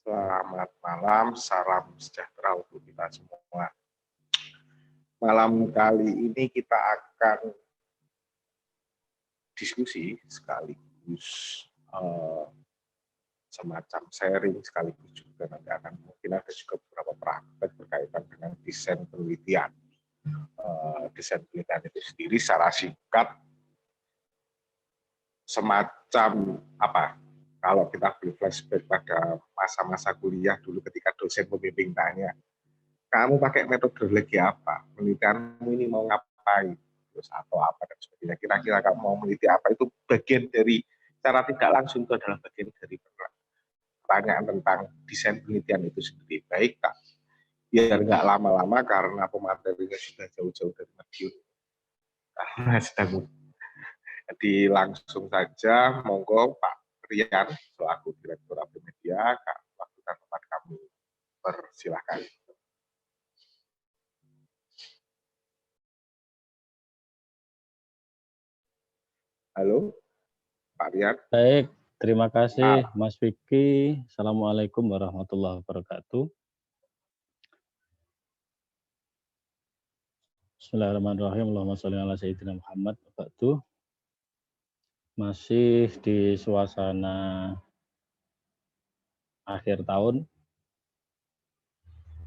Selamat malam, salam sejahtera untuk kita semua. Malam kali ini kita akan diskusi sekaligus semacam sharing sekaligus juga nanti akan mungkin ada juga beberapa praktek berkaitan dengan desain penelitian. Desain penelitian itu sendiri secara singkat semacam apa? Kalau kita flashback pada masa-masa kuliah dulu ketika dosen pembimbing tanya, kamu pakai metodologi apa? Penelitianmu ini mau ngapain? Terus atau apa dan sebagainya. Kira-kira kamu mau meneliti apa? Itu bagian dari secara tidak langsung itu adalah bagian dari pertanyaan tentang desain penelitian itu sendiri. Baik, Kak. Biar nggak lama-lama karena pematerinya sudah jauh-jauh dari Madiun. Karena sedang jadi langsung saja, monggo Pak Rian selaku Direktur Aprimedia, waktu dan tempat kami persilahkan. Halo, Pak Rian. Baik, terima kasih Mas Vicky. Assalamualaikum warahmatullahi wabarakatuh. Bismillahirrahmanirrahim. Allahumma sholli ala sayyidina Muhammad. Masih di suasana akhir tahun,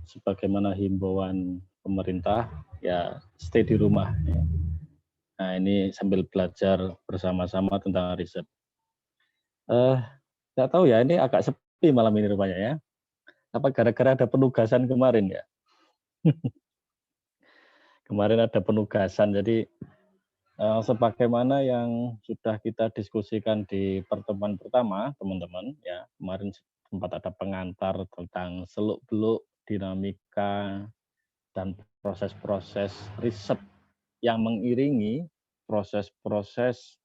sebagaimana himbauan pemerintah, ya stay di rumah. Nah, ini sambil belajar bersama-sama tentang riset. Nggak tahu ya, ini agak sepi malam ini rupanya ya. Apa gara-gara ada penugasan kemarin ya? Kemarin ada penugasan, jadi sebagaimana yang sudah kita diskusikan di pertemuan pertama, teman-teman, ya kemarin sempat ada pengantar tentang seluk-beluk dinamika dan proses-proses riset yang mengiringi proses-proses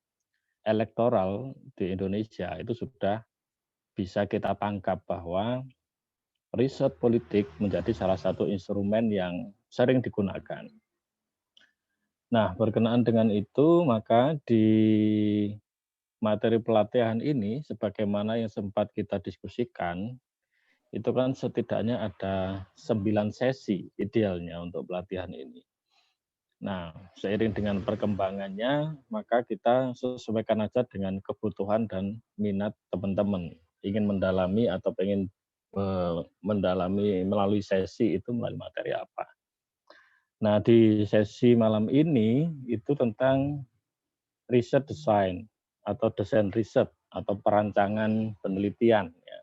elektoral di Indonesia itu sudah bisa kita tangkap bahwa riset politik menjadi salah satu instrumen yang sering digunakan. Nah, berkenaan dengan itu, maka di materi pelatihan ini, sebagaimana yang sempat kita diskusikan, itu kan setidaknya ada 9 sesi idealnya untuk pelatihan ini. Nah, seiring dengan perkembangannya, maka kita sesuaikan aja dengan kebutuhan dan minat teman-teman. Ingin mendalami atau ingin mendalami melalui sesi itu melalui materi apa. Nah, di sesi malam ini itu tentang riset design atau desain riset atau perancangan penelitian. Ya.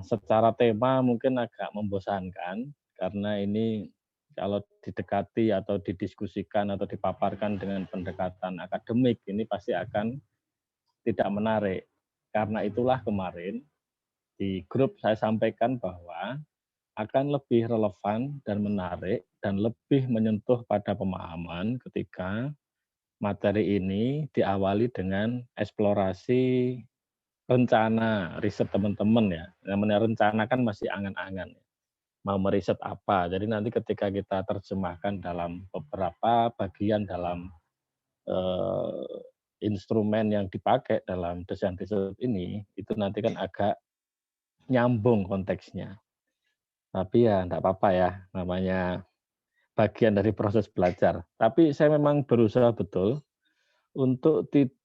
Secara tema mungkin agak membosankan karena ini kalau didekati atau didiskusikan atau dipaparkan dengan pendekatan akademik ini pasti akan tidak menarik. Karena itulah kemarin di grup saya sampaikan bahwa akan lebih relevan dan menarik dan lebih menyentuh pada pemahaman ketika materi ini diawali dengan eksplorasi rencana riset teman-teman ya. Namanya rencana kan masih angan-angan. Mau meriset apa. Jadi nanti ketika kita terjemahkan dalam beberapa bagian dalam instrumen yang dipakai dalam desain riset ini, itu nanti kan agak nyambung konteksnya. Tapi ya enggak apa-apa ya, namanya bagian dari proses belajar. Tapi saya memang berusaha betul untuk tidak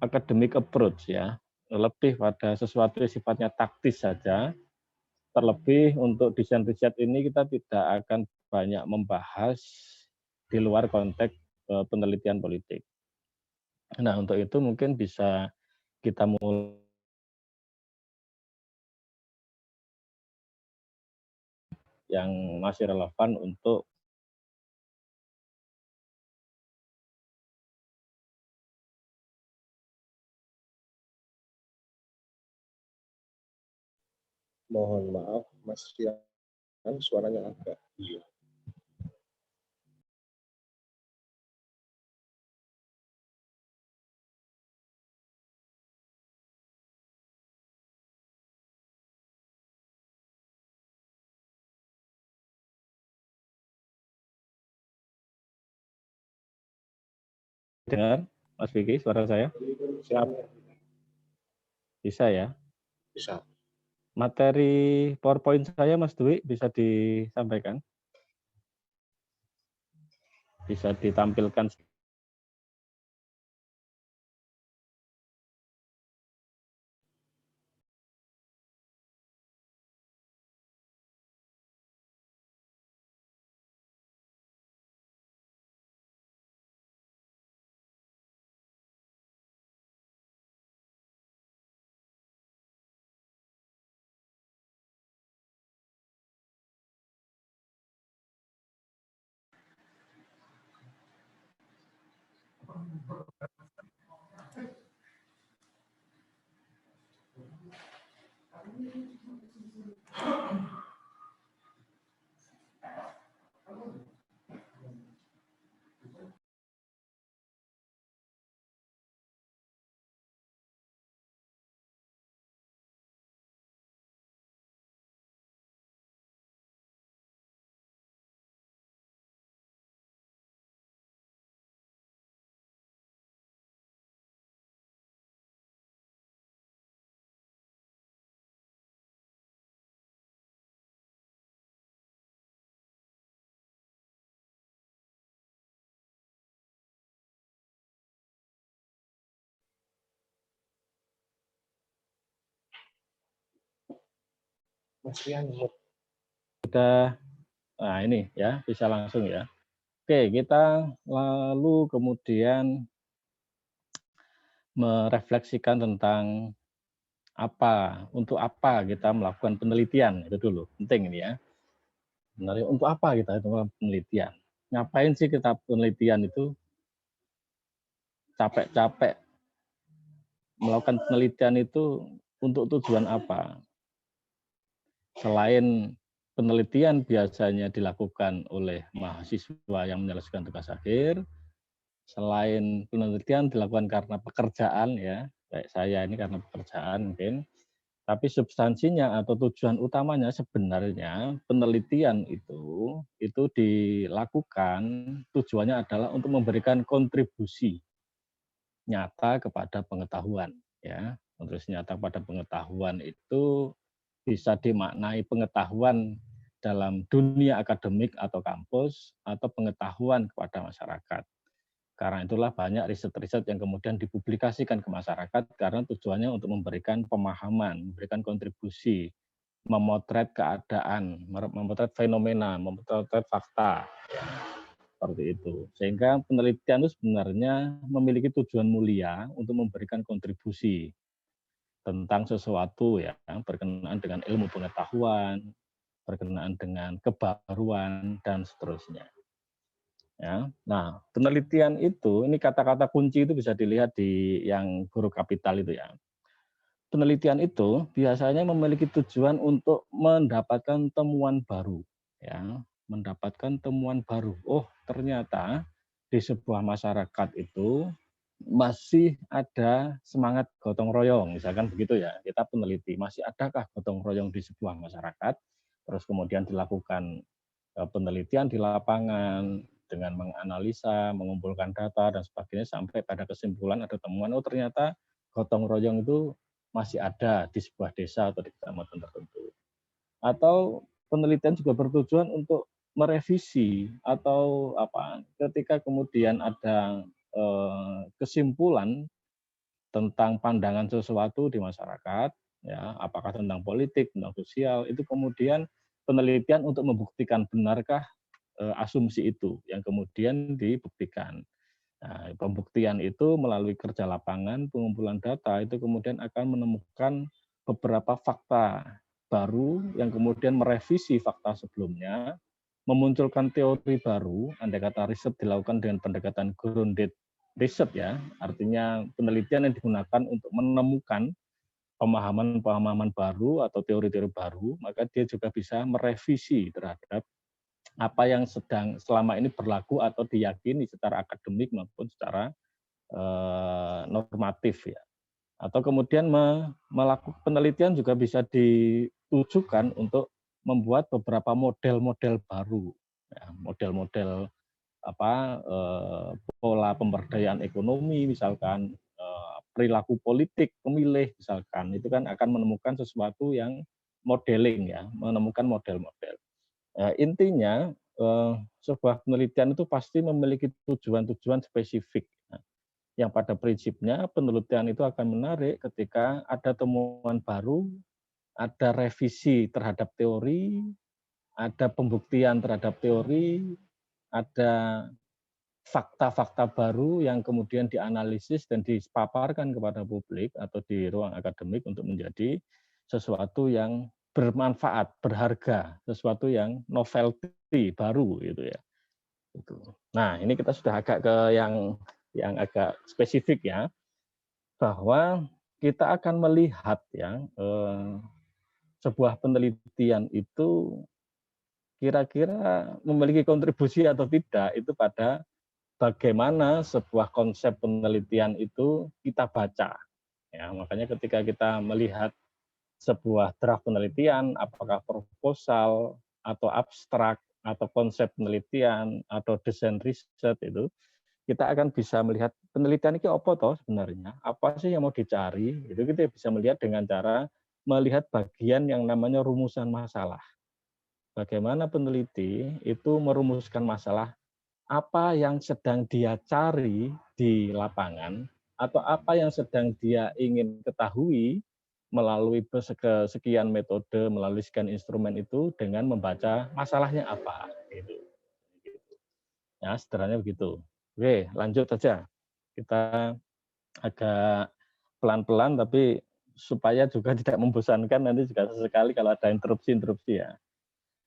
academic approach ya, lebih pada sesuatu yang sifatnya taktis saja. Terlebih untuk desain riset ini kita tidak akan banyak membahas di luar konteks penelitian politik. Nah, untuk itu mungkin bisa kita mulai yang masih relevan untuk Mohon maaf, Mas Rian, suaranya agak hilang. dengar Mas Vicky suara saya? Siap. Bisa ya? Bisa. Materi PowerPoint saya Mas Dwi bisa disampaikan? Bisa ditampilkan. Mas Rian, Sudah, nah ini ya, bisa langsung ya. Oke, kita lalu kemudian merefleksikan tentang untuk apa kita melakukan penelitian, itu dulu, penting ini ya. Sebenarnya untuk apa kita itu melakukan penelitian? Ngapain sih kita penelitian itu? Capek-capek melakukan penelitian itu untuk tujuan apa? Selain penelitian biasanya dilakukan oleh mahasiswa yang menyelesaikan tugas akhir, selain penelitian dilakukan karena pekerjaan ya, kayak saya ini karena pekerjaan mungkin, tapi substansinya atau tujuan utamanya sebenarnya penelitian itu dilakukan tujuannya adalah untuk memberikan kontribusi nyata kepada pengetahuan ya. Kontribusi nyata kepada pengetahuan itu bisa dimaknai pengetahuan dalam dunia akademik atau kampus atau pengetahuan kepada masyarakat. Karena itulah banyak riset-riset yang kemudian dipublikasikan ke masyarakat karena tujuannya untuk memberikan pemahaman, memberikan kontribusi, memotret keadaan, memotret fenomena, memotret fakta, seperti itu. Sehingga penelitian itu sebenarnya memiliki tujuan mulia untuk memberikan kontribusi tentang sesuatu ya, berkenaan dengan ilmu pengetahuan, berkenaan dengan kebaruan, dan seterusnya. Ya. Nah, penelitian itu, ini kata-kata kunci itu bisa dilihat di yang huruf kapital itu ya. Penelitian itu biasanya memiliki tujuan untuk mendapatkan temuan baru, ya, mendapatkan temuan baru. Oh, ternyata di sebuah masyarakat itu masih ada semangat gotong royong, misalkan begitu ya. Kita peneliti, masih adakah gotong royong di sebuah masyarakat? Terus kemudian dilakukan penelitian di lapangan dengan menganalisa, mengumpulkan data dan sebagainya sampai pada kesimpulan ada temuan oh ternyata gotong royong itu masih ada di sebuah desa atau di kecamatan tertentu. Atau penelitian juga bertujuan untuk merevisi atau ketika kemudian ada kesimpulan tentang pandangan sesuatu di masyarakat, ya, apakah tentang politik, tentang sosial, itu kemudian penelitian untuk membuktikan benarkah asumsi itu yang kemudian dibuktikan. Nah, pembuktian itu melalui kerja lapangan, pengumpulan data itu kemudian akan menemukan beberapa fakta baru yang kemudian merevisi fakta sebelumnya, memunculkan teori baru, andai kata riset dilakukan dengan pendekatan grounded research ya, artinya penelitian yang digunakan untuk menemukan pemahaman-pemahaman baru atau teori-teori baru, maka dia juga bisa merevisi terhadap apa yang sedang selama ini berlaku atau diyakini secara akademik maupun secara normatif ya. Atau kemudian melakukan penelitian juga bisa ditujukan untuk membuat beberapa model-model baru, ya, model-model pola pemberdayaan ekonomi misalkan perilaku politik pemilih misalkan, itu kan akan menemukan sesuatu yang modeling ya, menemukan model-model. Intinya sebuah penelitian itu pasti memiliki tujuan-tujuan spesifik. Nah, yang pada prinsipnya penelitian itu akan menarik ketika ada temuan baru, ada revisi terhadap teori, ada pembuktian terhadap teori, ada fakta-fakta baru yang kemudian dianalisis dan dipaparkan kepada publik atau di ruang akademik untuk menjadi sesuatu yang bermanfaat, berharga, sesuatu yang novelty baru gitu ya. Nah, ini kita sudah agak ke yang agak spesifik ya, bahwa kita akan melihat ya sebuah penelitian itu kira-kira memiliki kontribusi atau tidak itu pada bagaimana sebuah konsep penelitian itu kita baca. Ya, makanya ketika kita melihat sebuah draft penelitian, apakah proposal atau abstrak atau konsep penelitian atau desain riset itu, kita akan bisa melihat penelitian itu apa toh sebenarnya, apa sih yang mau dicari, itu kita bisa melihat dengan cara melihat bagian yang namanya rumusan masalah. Bagaimana peneliti itu merumuskan masalah apa yang sedang dia cari di lapangan atau apa yang sedang dia ingin ketahui melalui sekian metode, melalui sekian instrumen itu dengan membaca masalahnya apa. Gitu. Ya, sederhananya begitu. Oke, lanjut saja. Kita agak pelan-pelan tapi supaya juga tidak membosankan nanti juga sesekali kalau ada interupsi-interupsi ya.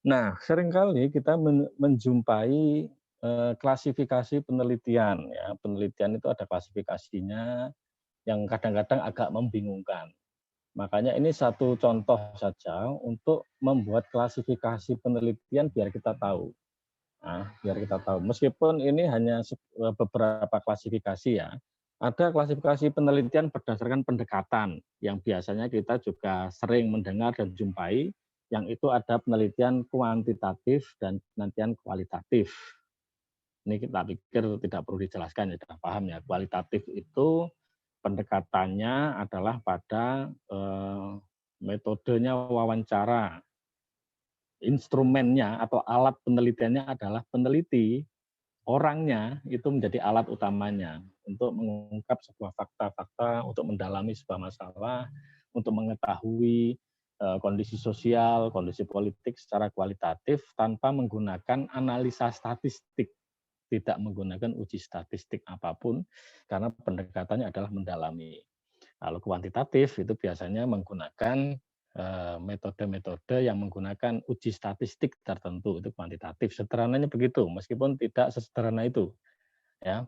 Nah, seringkali kita menjumpai klasifikasi penelitian ya. Penelitian itu ada klasifikasinya yang kadang-kadang agak membingungkan. Makanya ini satu contoh saja untuk membuat klasifikasi penelitian biar kita tahu. Nah, biar kita tahu. Meskipun ini hanya beberapa klasifikasi ya. Ada klasifikasi penelitian berdasarkan pendekatan yang biasanya kita juga sering mendengar dan jumpai, yang itu ada penelitian kuantitatif dan penelitian kualitatif. Ini kita pikir tidak perlu dijelaskan, ya sudah paham ya. Kualitatif itu pendekatannya adalah pada metodenya wawancara. Instrumennya atau alat penelitiannya adalah peneliti, orangnya itu menjadi alat utamanya untuk mengungkap sebuah fakta-fakta, untuk mendalami sebuah masalah, untuk mengetahui kondisi sosial, kondisi politik secara kualitatif tanpa menggunakan analisa statistik, tidak menggunakan uji statistik apapun, karena pendekatannya adalah mendalami. Kalau kuantitatif itu biasanya menggunakan metode-metode yang menggunakan uji statistik tertentu, itu kuantitatif. Sederhananya begitu, meskipun tidak sesederhana itu. Ya,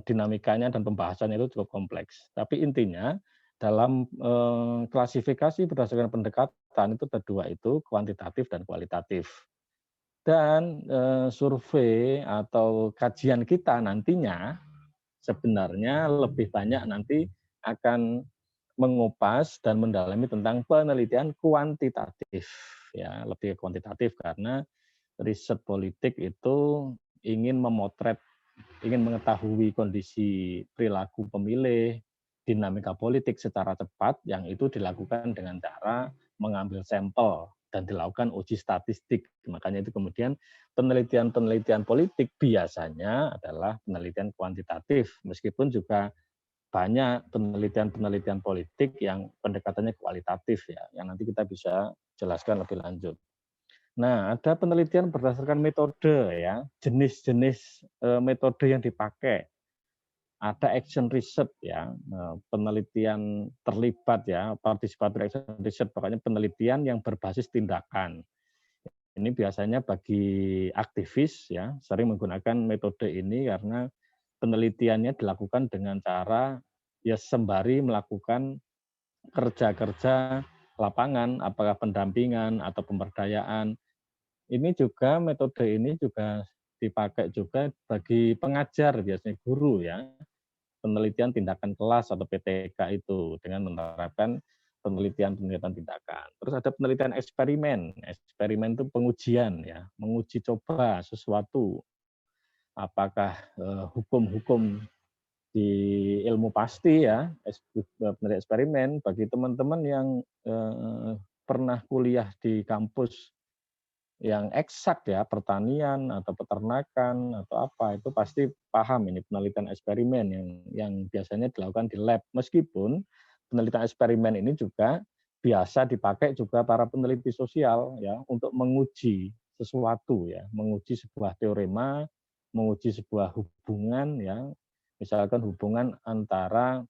dinamikanya dan pembahasannya itu cukup kompleks. Tapi intinya dalam klasifikasi berdasarkan pendekatan itu ada dua itu, kuantitatif dan kualitatif. Dan survei atau kajian kita nantinya sebenarnya lebih banyak nanti akan mengupas dan mendalami tentang penelitian kuantitatif, ya lebih kuantitatif karena riset politik itu ingin memotret, ingin mengetahui kondisi perilaku pemilih, dinamika politik secara cepat, yang itu dilakukan dengan cara mengambil sampel dan dilakukan uji statistik. Makanya itu kemudian penelitian-penelitian politik biasanya adalah penelitian kuantitatif, meskipun juga banyak penelitian-penelitian politik yang pendekatannya kualitatif ya, yang nanti kita bisa jelaskan lebih lanjut. Nah, ada penelitian berdasarkan metode ya, jenis-jenis metode yang dipakai. Ada action research ya, penelitian terlibat ya, participative action research, pokoknya penelitian yang berbasis tindakan. Ini biasanya bagi aktivis ya, sering menggunakan metode ini karena penelitiannya dilakukan dengan cara ya sembari melakukan kerja-kerja lapangan, apakah pendampingan atau pemberdayaan. Ini juga metode ini juga dipakai juga bagi pengajar, biasanya guru ya, penelitian tindakan kelas atau PTK itu dengan menerapkan penelitian-penelitian tindakan. Terus ada penelitian eksperimen. Eksperimen itu pengujian ya, menguji coba sesuatu. Apakah hukum-hukum di ilmu pasti ya, penelitian eksperimen bagi teman-teman yang pernah kuliah di kampus yang eksak ya, pertanian atau peternakan atau apa, itu pasti paham ini penelitian eksperimen yang biasanya dilakukan di lab. Meskipun penelitian eksperimen ini juga biasa dipakai juga para peneliti sosial ya untuk menguji sesuatu ya, menguji sebuah teorema, menguji sebuah hubungan ya, misalkan hubungan antara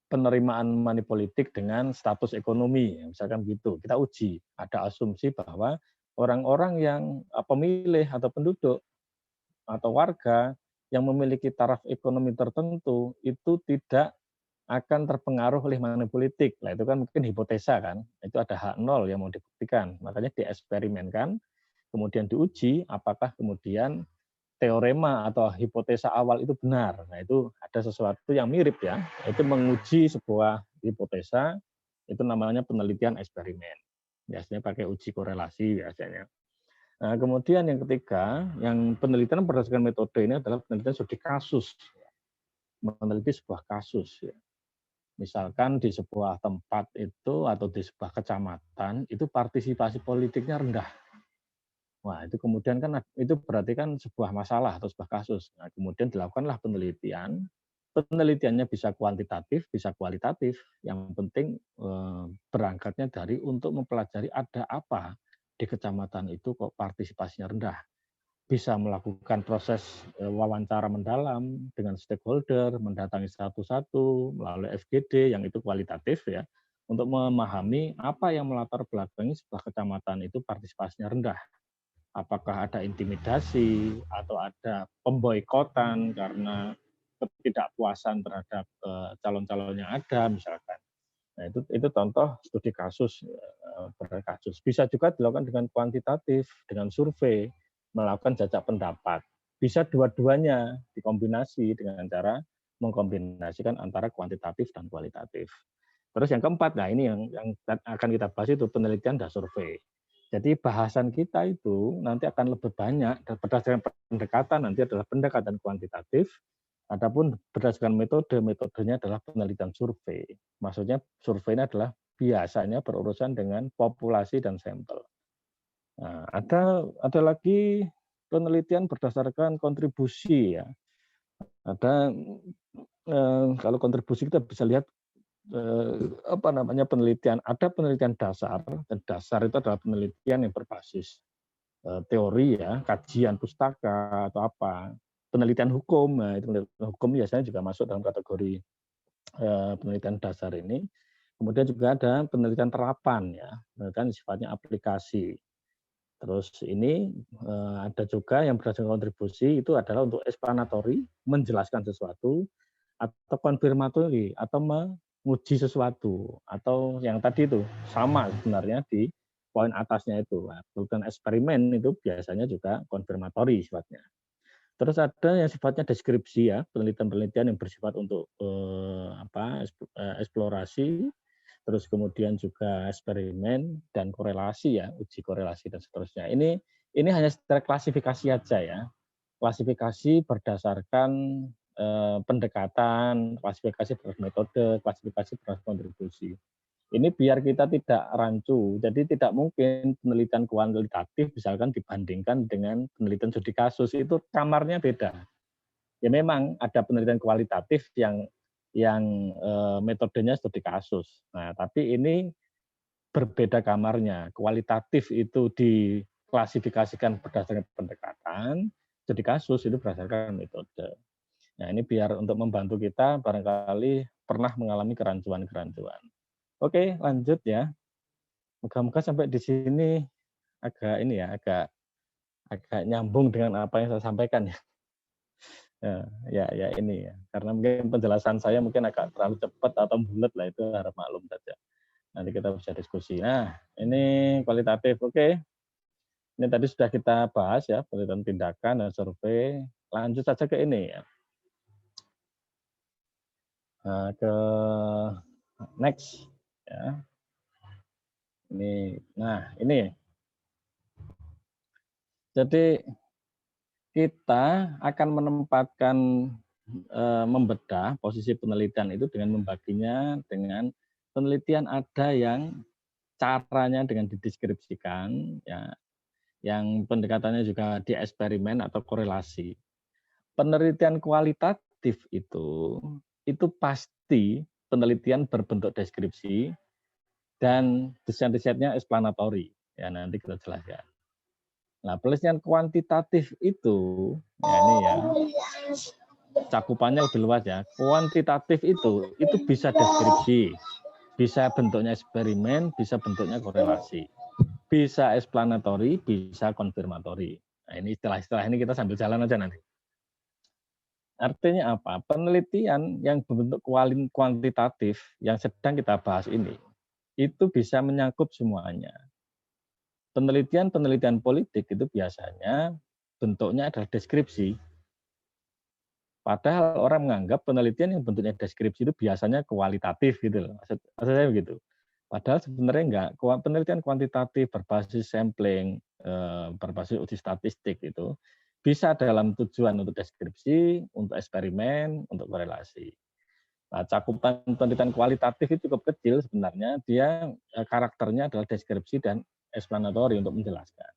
penerimaan money politik dengan status ekonomi, misalkan gitu. Kita uji, ada asumsi bahwa orang-orang yang pemilih atau penduduk atau warga yang memiliki taraf ekonomi tertentu itu tidak akan terpengaruh oleh money politik. Nah, itu kan mungkin hipotesa kan, itu ada hak nol yang mau dibuktikan. Makanya dieksperimenkan, kemudian diuji apakah kemudian teorema atau hipotesa awal itu benar. Nah, itu ada sesuatu yang mirip ya, itu menguji sebuah hipotesa, itu namanya penelitian eksperimen. Biasanya pakai uji korelasi biasanya. Nah, kemudian yang ketiga, yang penelitian berdasarkan metode ini adalah penelitian studi kasus. Meneliti sebuah kasus. Ya. Misalkan di sebuah tempat itu atau di sebuah kecamatan, itu partisipasi politiknya rendah. Wah, itu kemudian kan itu berarti kan sebuah masalah atau sebuah kasus. Nah, kemudian dilakukanlah penelitian. Penelitiannya bisa kuantitatif, bisa kualitatif. Yang penting berangkatnya dari untuk mempelajari ada apa di kecamatan itu kok partisipasinya rendah. Bisa melakukan proses wawancara mendalam dengan stakeholder, mendatangi satu-satu melalui FGD yang itu kualitatif ya, untuk memahami apa yang melatar belakangi sebuah kecamatan itu partisipasinya rendah. Apakah ada intimidasi atau ada pemboikotan karena ketidakpuasan terhadap calon-calon yang ada misalkan. Nah, itu contoh studi kasus kasus. Bisa juga dilakukan dengan kuantitatif, dengan survei, melakukan jajak pendapat. Bisa dua-duanya dikombinasi dengan cara mengkombinasikan antara kuantitatif dan kualitatif. Terus yang keempat, nah ini yang akan kita bahas itu penelitian dan survei. Jadi bahasan kita itu nanti akan lebih banyak berdasarkan pendekatan nanti adalah pendekatan kuantitatif. Adapun berdasarkan metodenya adalah penelitian survei. Maksudnya survei ini adalah biasanya berurusan dengan populasi dan sampel. Nah, ada lagi penelitian berdasarkan kontribusi ya. Ada kalau kontribusi kita bisa lihat apa namanya penelitian. Ada penelitian dasar dan dasar itu adalah penelitian yang berbasis teori ya, kajian pustaka atau apa. Penelitian hukum, nah itu penelitian hukum biasanya juga masuk dalam kategori penelitian dasar ini. Kemudian juga ada penelitian terapan ya, penelitian sifatnya aplikasi. Terus ini ada juga yang berdasarkan kontribusi itu adalah untuk explanatory, menjelaskan sesuatu, atau konfirmatori, atau menguji sesuatu, atau yang tadi itu sama sebenarnya di poin atasnya itu. Nah, penelitian eksperimen itu biasanya juga konfirmatori sifatnya. Terus ada yang sifatnya deskripsi ya, penelitian-penelitian yang bersifat untuk eksplorasi, terus kemudian juga eksperimen dan korelasi ya, uji korelasi dan seterusnya. Ini hanya secara klasifikasi aja ya. Klasifikasi berdasarkan pendekatan, klasifikasi berdasarkan metode, klasifikasi berdasarkan kontribusi. Ini biar kita tidak rancu. Jadi tidak mungkin penelitian kuantitatif misalkan dibandingkan dengan penelitian studi kasus, itu kamarnya beda. Ya memang ada penelitian kualitatif yang metodenya studi kasus. Nah, tapi ini berbeda kamarnya. Kualitatif itu diklasifikasikan berdasarkan pendekatan, studi kasus itu berdasarkan metode. Nah, ini biar untuk membantu kita barangkali pernah mengalami kerancuan-kerancuan. Oke, lanjut ya. Moga-moga sampai di sini agak ini ya, agak nyambung dengan apa yang saya sampaikan ya. Ya ini ya. Karena mungkin penjelasan saya mungkin agak terlalu cepat atau bulat lah, itu harap maklum saja. Nanti kita bisa diskusi. Nah, ini kualitatif. Oke. Ini tadi sudah kita bahas ya, penelitian tindakan dan survei. Lanjut saja ke ini ya. Nah, ke next ya. Ini. Jadi kita akan menempatkan membedah posisi penelitian itu dengan membaginya dengan penelitian ada yang caranya dengan dideskripsikan, ya, yang pendekatannya juga di eksperimen atau korelasi. Penelitian kualitatif itu pasti penelitian berbentuk deskripsi dan desain risetnya explanatory. Ya, nanti kita jelaskan. Nah, penelitian kuantitatif itu, ya ini ya, cakupannya lebih luas ya. Kuantitatif itu bisa deskripsi, bisa bentuknya eksperimen, bisa bentuknya korelasi. Bisa explanatory, bisa konfirmatory. Nah, ini istilah-istilah ini kita sambil jalan aja nanti. Artinya apa? Penelitian yang berbentuk kuantitatif yang sedang kita bahas ini, itu bisa menyangkut semuanya. Penelitian-penelitian politik itu biasanya bentuknya adalah deskripsi. Padahal orang menganggap penelitian yang bentuknya deskripsi itu biasanya kualitatif gitu loh. Maksud saya begitu. Padahal sebenarnya enggak. Penelitian kuantitatif berbasis sampling, berbasis uji statistik itu bisa dalam tujuan untuk deskripsi, untuk eksperimen, untuk korelasi. Nah, cakupan penelitian kualitatif itu cukup kecil sebenarnya. Dia karakternya adalah deskripsi dan explanatory untuk menjelaskan.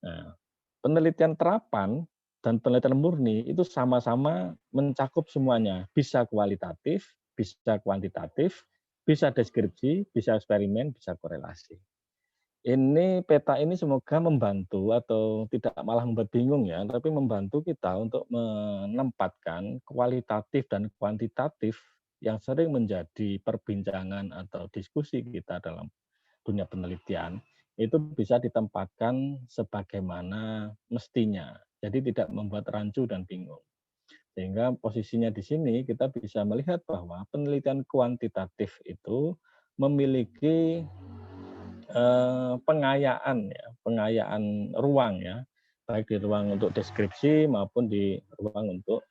Nah, penelitian terapan dan penelitian murni itu sama-sama mencakup semuanya. Bisa kualitatif, bisa kuantitatif, bisa deskripsi, bisa eksperimen, bisa korelasi. Ini peta ini semoga membantu atau tidak malah membuat bingung ya, tapi membantu kita untuk menempatkan kualitatif dan kuantitatif yang sering menjadi perbincangan atau diskusi kita dalam dunia penelitian, itu bisa ditempatkan sebagaimana mestinya. Jadi tidak membuat rancu dan bingung. Sehingga posisinya di sini kita bisa melihat bahwa penelitian kuantitatif itu memiliki pengayaan ya, pengayaan ruang ya, baik di ruang untuk deskripsi maupun di ruang untuk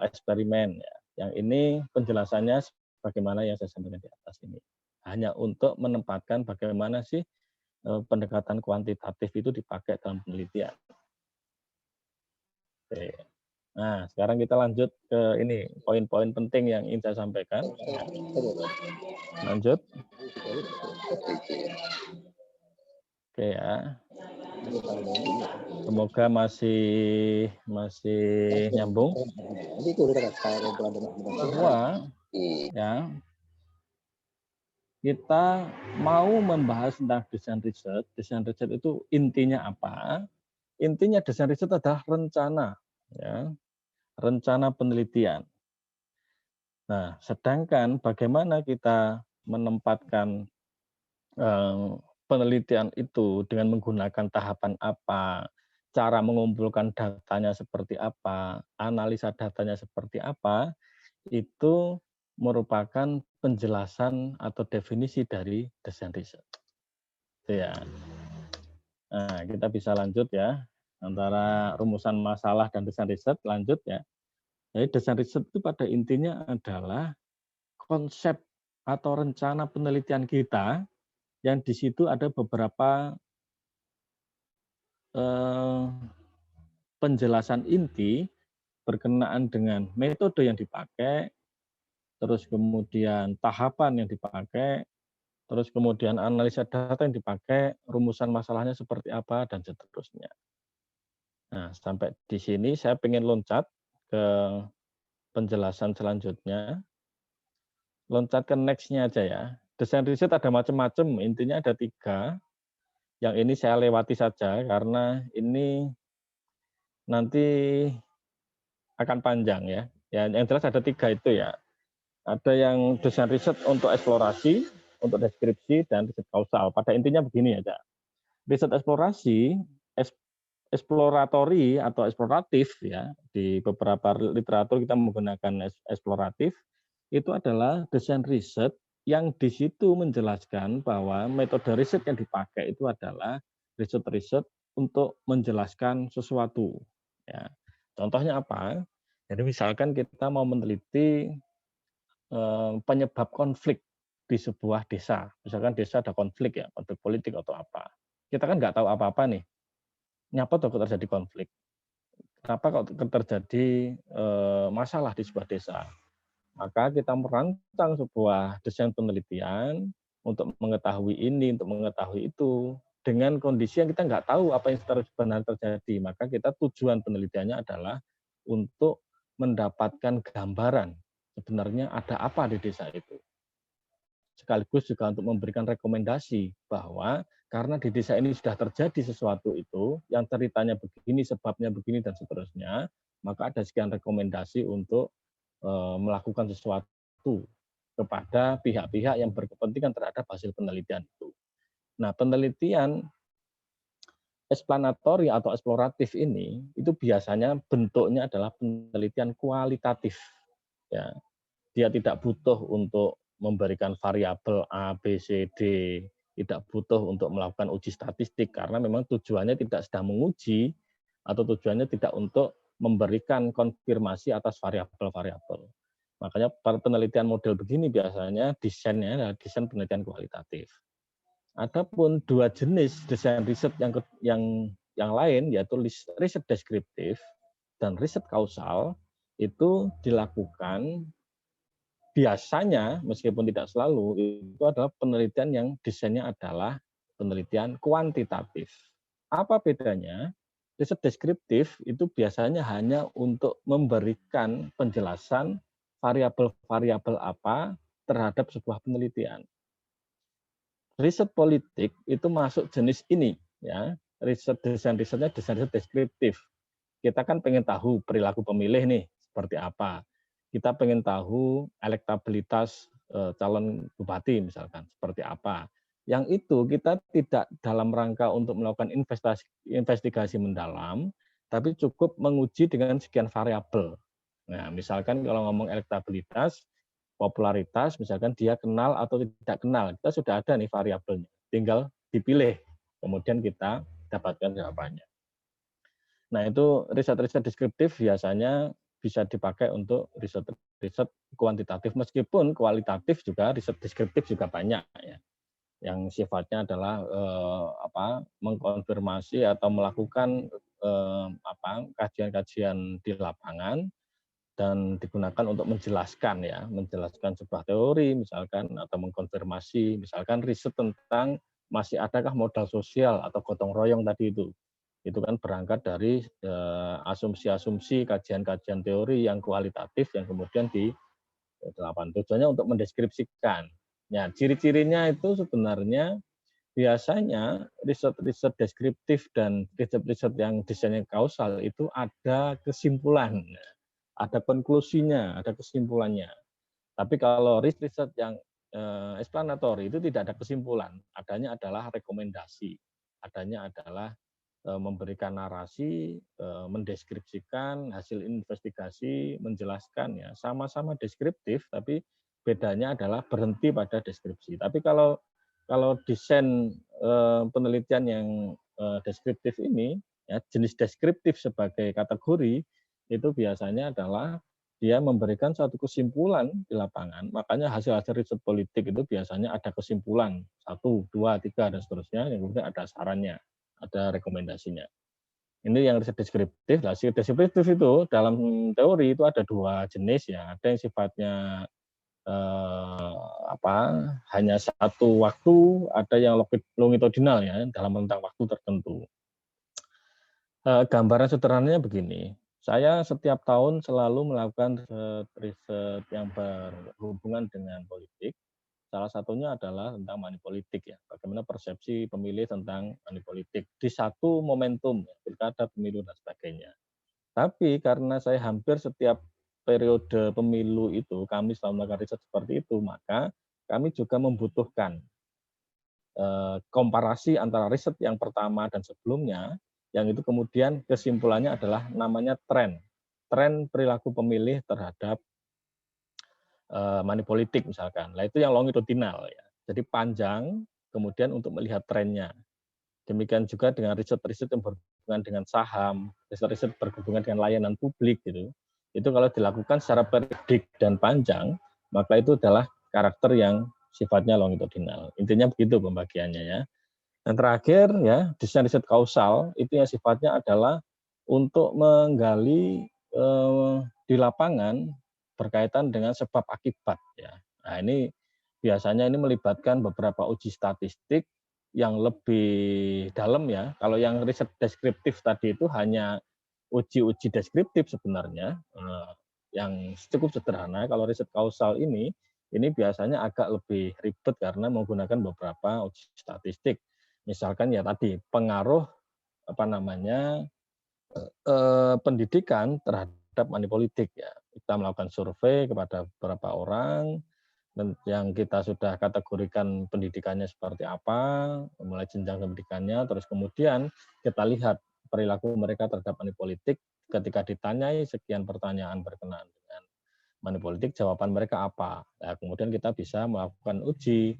eksperimen ya. Yang ini penjelasannya bagaimana yang saya sampaikan di atas ini. Hanya untuk menempatkan bagaimana sih pendekatan kuantitatif itu dipakai dalam penelitian. Oke. Nah, sekarang kita lanjut ke ini poin-poin penting yang ingin saya sampaikan. Lanjut. Oke ya. Semoga masih nyambung. Bahwa ya kita mau membahas tentang desain riset. Desain riset itu intinya apa? Intinya desain riset adalah rencana, ya, rencana penelitian. Nah, sedangkan bagaimana kita menempatkan penelitian itu dengan menggunakan tahapan apa, cara mengumpulkan datanya seperti apa, analisa datanya seperti apa, itu merupakan penjelasan atau definisi dari desain riset. Itu ya. Nah, kita bisa lanjut ya antara rumusan masalah dan desain riset, lanjut ya. Jadi desain riset itu pada intinya adalah konsep atau rencana penelitian kita yang di situ ada beberapa penjelasan inti berkenaan dengan metode yang dipakai, terus kemudian tahapan yang dipakai, terus kemudian analisa data yang dipakai, rumusan masalahnya seperti apa, dan seterusnya. Nah, sampai di sini saya ingin loncat ke penjelasan selanjutnya. Loncat ke next-nya aja ya. Desain riset ada macam-macam, intinya ada 3. Yang ini saya lewati saja karena ini nanti akan panjang ya. Ya, yang jelas ada 3 itu ya. Ada yang desain riset untuk eksplorasi, untuk deskripsi, dan riset kausal. Pada intinya begini aja. Riset eksplorasi, eksploratory atau eksploratif ya, di beberapa literatur kita menggunakan eksploratif, itu adalah desain riset yang di situ menjelaskan bahwa metode riset yang dipakai itu adalah riset-riset untuk menjelaskan sesuatu. Ya. Contohnya apa? Jadi misalkan kita mau meneliti penyebab konflik di sebuah desa. Misalkan desa ada konflik ya, konflik politik atau apa. Kita kan nggak tahu apa-apa nih. Nyapa tuh terjadi konflik. kenapa kok terjadi masalah di sebuah desa. Maka kita merancang sebuah desain penelitian untuk mengetahui ini, untuk mengetahui itu, dengan kondisi yang kita nggak tahu apa yang sebenarnya terjadi. Maka kita tujuan penelitiannya adalah untuk mendapatkan gambaran sebenarnya ada apa di desa itu. Sekaligus juga untuk memberikan rekomendasi bahwa karena di desa ini sudah terjadi sesuatu itu, yang ceritanya begini, sebabnya begini, dan seterusnya, maka ada sekian rekomendasi untuk melakukan sesuatu kepada pihak-pihak yang berkepentingan terhadap hasil penelitian itu. Nah, penelitian eksplanatori atau eksploratif ini itu biasanya bentuknya adalah penelitian kualitatif. Ya, dia tidak butuh untuk memberikan variabel A, B, C, D, tidak butuh untuk melakukan uji statistik karena memang tujuannya tidak sedang menguji atau tujuannya tidak untuk memberikan konfirmasi atas variabel-variabel. Makanya para penelitian model begini biasanya desainnya adalah desain penelitian kualitatif. Adapun dua jenis desain riset yang lain yaitu riset deskriptif dan riset kausal itu dilakukan biasanya meskipun tidak selalu itu adalah penelitian yang desainnya adalah penelitian kuantitatif. Apa bedanya? Riset deskriptif itu biasanya hanya untuk memberikan penjelasan variabel-variabel apa terhadap sebuah penelitian. Riset politik itu masuk jenis ini, ya. Desain risetnya desain riset deskriptif. Kita kan pengen tahu perilaku pemilih nih seperti apa. Kita pengen tahu elektabilitas calon bupati misalkan seperti apa. Yang itu kita tidak dalam rangka untuk melakukan investigasi mendalam, tapi cukup menguji dengan sekian variabel. Nah, misalkan kalau ngomong elektabilitas, popularitas, misalkan dia kenal atau tidak kenal, kita sudah ada nih variabelnya. Tinggal dipilih, kemudian kita dapatkan jawabannya. Nah, itu riset-riset deskriptif biasanya bisa dipakai untuk riset-riset kuantitatif, meskipun kualitatif juga riset deskriptif juga banyak ya, yang sifatnya adalah mengkonfirmasi atau melakukan kajian-kajian di lapangan dan digunakan untuk menjelaskan sebuah teori misalkan atau mengkonfirmasi misalkan riset tentang masih adakah modal sosial atau gotong royong tadi itu. Itu kan berangkat dari asumsi-asumsi, kajian-kajian teori yang kualitatif yang kemudian tujuannya untuk mendeskripsikan. Ya, ciri-cirinya itu sebenarnya biasanya riset-riset deskriptif dan riset-riset yang desainnya kausal itu ada kesimpulan, ada konklusinya, ada kesimpulannya. Tapi kalau riset yang explanatory itu tidak ada kesimpulan, adanya adalah rekomendasi, adanya adalah memberikan narasi, mendeskripsikan hasil investigasi, menjelaskan ya, sama-sama deskriptif tapi bedanya adalah berhenti pada deskripsi. Tapi kalau desain penelitian yang deskriptif ini ya, jenis deskriptif sebagai kategori itu biasanya adalah dia memberikan satu kesimpulan di lapangan, makanya hasil-hasil riset politik itu biasanya ada kesimpulan 1, 2, 3 dan seterusnya, yang kemudian ada sarannya, ada rekomendasinya. Ini yang riset deskriptif. Nah, deskriptif itu dalam teori itu ada dua jenis ya. Ada yang sifatnya hanya satu waktu, ada yang longitudinal ya dalam rentang waktu tertentu. Gambaran sederhananya begini. Saya setiap tahun selalu melakukan riset yang berhubungan dengan politik. Salah satunya adalah tentang money politik ya, bagaimana persepsi pemilih tentang money politik di satu momentum, pilkada, pemilu dan sebagainya. Tapi karena saya hampir setiap periode pemilu itu kami selalu melakukan riset seperti itu, maka kami juga membutuhkan komparasi antara riset yang pertama dan sebelumnya, yang itu kemudian kesimpulannya adalah namanya tren perilaku pemilih terhadap money politik misalkan. Nah, itu yang longitudinal ya. Jadi panjang, kemudian untuk melihat trennya. Demikian juga dengan riset-riset yang berhubungan dengan saham, riset-riset berhubungan dengan layanan publik gitu. Itu kalau dilakukan secara periodik dan panjang, maka itu adalah karakter yang sifatnya longitudinal. Intinya begitu pembagiannya ya. Dan terakhir ya, desain riset kausal itu yang sifatnya adalah untuk menggali di lapangan berkaitan dengan sebab akibat ya. Nah, ini biasanya ini melibatkan beberapa uji statistik yang lebih dalam ya. Kalau yang riset deskriptif tadi itu hanya uji-uji deskriptif sebenarnya yang cukup sederhana. Kalau riset kausal ini biasanya agak lebih ribet karena menggunakan beberapa uji statistik. Misalkan ya tadi pengaruh apa namanya pendidikan terhadap money politik ya. Kita melakukan survei kepada beberapa orang dan yang kita sudah kategorikan pendidikannya seperti apa, mulai jenjang pendidikannya, terus kemudian kita lihat perilaku mereka terhadap money politik ketika ditanyai sekian pertanyaan berkenaan dengan money politik, jawaban mereka apa. Nah, kemudian kita bisa melakukan uji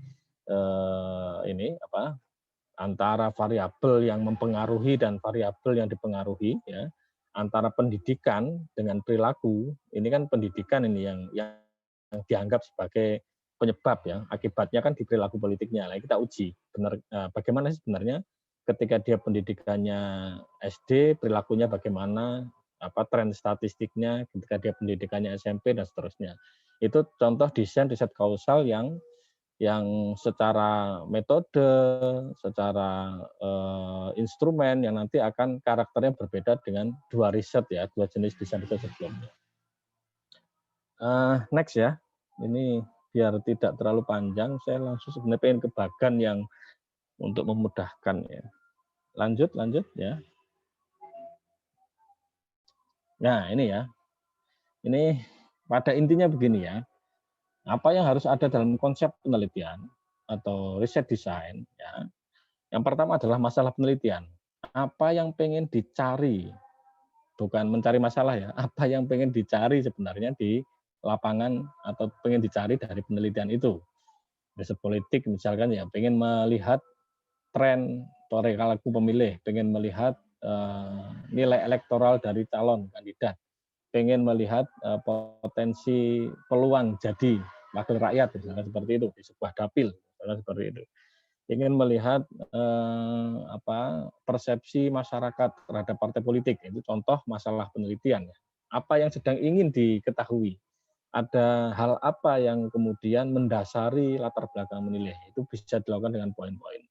antara variabel yang mempengaruhi dan variabel yang dipengaruhi ya, antara pendidikan dengan perilaku. Ini kan pendidikan ini yang dianggap sebagai penyebab ya, akibatnya kan di perilaku politiknya. Nah, kita uji benar bagaimana sih sebenarnya ketika dia pendidikannya SD, perilakunya bagaimana, apa tren statistiknya ketika dia pendidikannya SMP dan seterusnya. Itu contoh desain riset kausal yang secara metode, secara instrumen yang nanti akan karakternya berbeda dengan dua riset ya, dua jenis desain riset sebelumnya. Next ya, ini biar tidak terlalu panjang, saya langsung sebenarnya pengen ke bagan yang untuk memudahkan ya. Lanjut ya. Nah ini ya, ini pada intinya begini ya. Apa yang harus ada dalam konsep penelitian atau riset desain ya. Yang pertama adalah masalah penelitian. Apa yang pengen dicari, bukan mencari masalah ya, apa yang pengen dicari sebenarnya di lapangan atau pengen dicari dari penelitian itu. Riset politik misalkan ya, pengen melihat tren atau perilaku pemilih, pengen melihat nilai elektoral dari calon kandidat, pengen melihat potensi peluang jadi wakil rakyat misalnya seperti itu di sebuah dapil misalnya seperti itu, ingin melihat persepsi masyarakat terhadap partai politik, itu contoh masalah penelitian ya. Apa yang sedang ingin diketahui, ada hal apa yang kemudian mendasari latar belakang memilih, itu bisa dilakukan dengan poin-poin.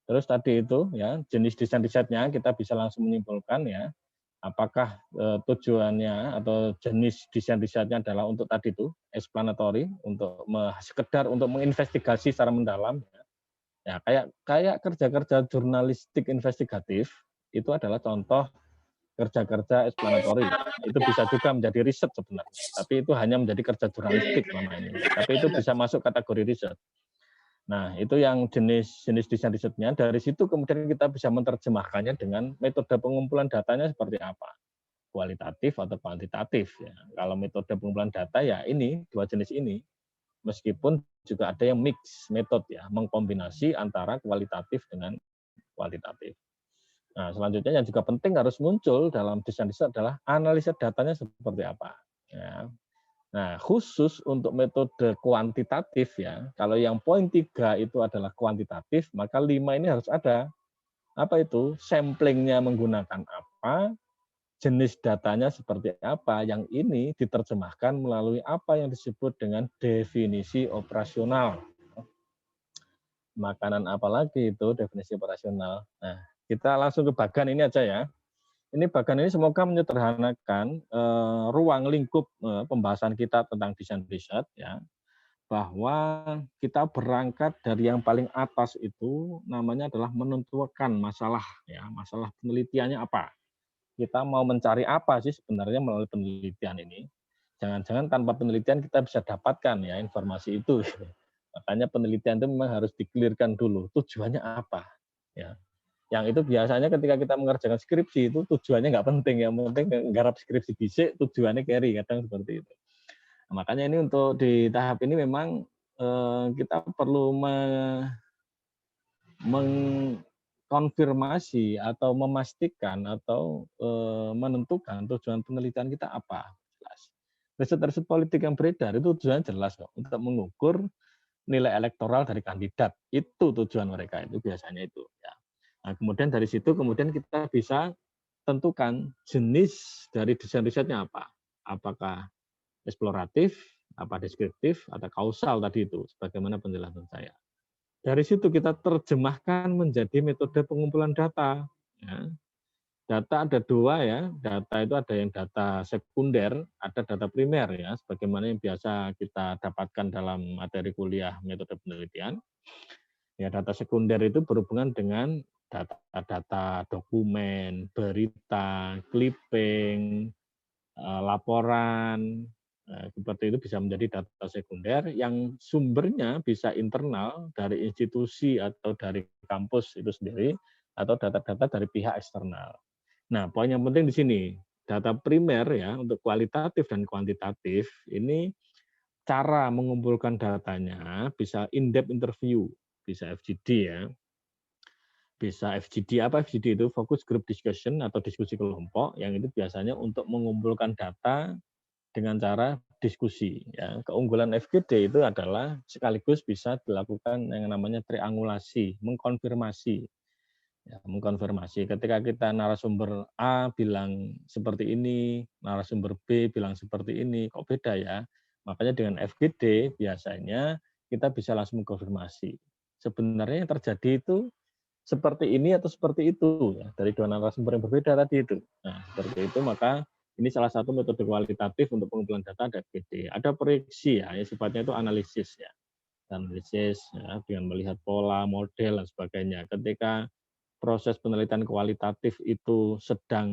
Terus tadi itu ya jenis desain risetnya kita bisa langsung menyimpulkan ya, apakah tujuannya atau jenis desain risetnya adalah untuk tadi itu explanatory, untuk sekedar untuk menginvestigasi secara mendalam ya, kayak kerja-kerja jurnalistik investigatif itu adalah contoh kerja-kerja explanatory. Itu bisa juga menjadi riset sebenarnya, tapi itu hanya menjadi kerja jurnalistik selama ini. Tapi itu bisa masuk kategori riset. Nah, itu yang jenis desain risetnya. Dari situ kemudian kita bisa menerjemahkannya dengan metode pengumpulan datanya seperti apa, kualitatif atau kuantitatif. Ya. Kalau metode pengumpulan data ya ini dua jenis ini, meskipun juga ada yang mix metode ya, mengkombinasi antara kualitatif dengan kuantitatif. Nah, selanjutnya yang juga penting harus muncul dalam desain riset adalah analisa datanya seperti apa. Ya. Nah, khusus untuk metode kuantitatif ya, kalau yang poin 3 itu adalah kuantitatif, maka 5 ini harus ada. Apa itu? Samplingnya menggunakan apa, jenis datanya seperti apa, yang ini diterjemahkan melalui apa yang disebut dengan definisi operasional. Makanan apa lagi itu definisi operasional? Nah, kita langsung ke bagan ini aja ya. Ini bagan ini semoga menyederhanakan ruang lingkup pembahasan kita tentang desain riset ya, bahwa kita berangkat dari yang paling atas itu namanya adalah menentukan masalah ya, masalah penelitiannya apa. Kita mau mencari apa sih sebenarnya melalui penelitian ini? Jangan-jangan tanpa penelitian kita bisa dapatkan ya informasi itu. Makanya penelitian itu memang harus di-clear-kan dulu tujuannya apa ya. Yang itu biasanya ketika kita mengerjakan skripsi itu tujuannya nggak penting, yang penting nggarap skripsi dhisik tujuannya carry, kadang seperti itu. Nah, makanya ini untuk di tahap ini memang kita perlu mengkonfirmasi atau memastikan atau menentukan tujuan penelitian kita apa. Jelas. Riset-riset politik yang beredar itu tujuannya jelas kok, untuk mengukur nilai elektoral dari kandidat. Itu tujuan mereka itu biasanya itu ya. Nah, kemudian dari situ kemudian kita bisa tentukan jenis dari desain risetnya apa. Apakah eksploratif, apa deskriptif, atau kausal tadi itu, sebagaimana penjelasan saya. Dari situ kita terjemahkan menjadi metode pengumpulan data. Ya. Data ada dua ya, data itu ada yang data sekunder, ada data primer ya, sebagaimana yang biasa kita dapatkan dalam materi kuliah metode penelitian. Ya, data sekunder itu berhubungan dengan data-data dokumen, berita, clipping, laporan, seperti itu bisa menjadi data sekunder yang sumbernya bisa internal dari institusi atau dari kampus itu sendiri, atau data-data dari pihak eksternal. Nah, poin yang penting di sini, data primer ya untuk kualitatif dan kuantitatif ini cara mengumpulkan datanya bisa in-depth interview, bisa FGD ya. Bisa FGD apa? FGD itu focus group discussion atau diskusi kelompok yang itu biasanya untuk mengumpulkan data dengan cara diskusi ya. Keunggulan FGD itu adalah sekaligus bisa dilakukan yang namanya triangulasi, mengkonfirmasi. Ya, mengkonfirmasi ketika kita narasumber A bilang seperti ini, narasumber B bilang seperti ini, kok beda ya? Makanya dengan FGD biasanya kita bisa langsung mengkonfirmasi. Sebenarnya yang terjadi itu seperti ini atau seperti itu ya, dari dua narasumber yang berbeda tadi itu. Nah, seperti itu maka ini salah satu metode kualitatif untuk pengumpulan data ada FGD. Ada proyeksi ya, sifatnya itu analisis ya. Analisis ya, dengan melihat pola, model dan sebagainya. Ketika proses penelitian kualitatif itu sedang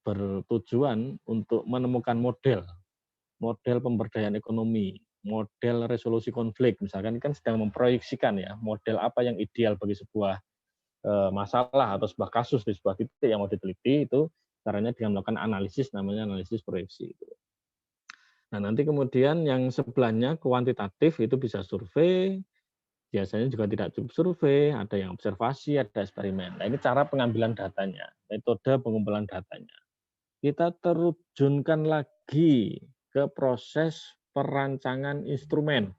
bertujuan untuk menemukan model pemberdayaan ekonomi, model resolusi konflik, misalkan kan sedang memproyeksikan ya, model apa yang ideal bagi sebuah masalah atau sebuah kasus di sebuah titik yang mau diteliti, itu caranya dengan melakukan analisis, namanya analisis proyeksi. Nah, nanti kemudian yang sebelahnya kuantitatif itu bisa survei, biasanya juga tidak cukup survei, ada yang observasi, ada eksperimen. Nah, ini cara pengambilan datanya, metode pengumpulan datanya. Kita terjunkan lagi ke proses perancangan instrumen.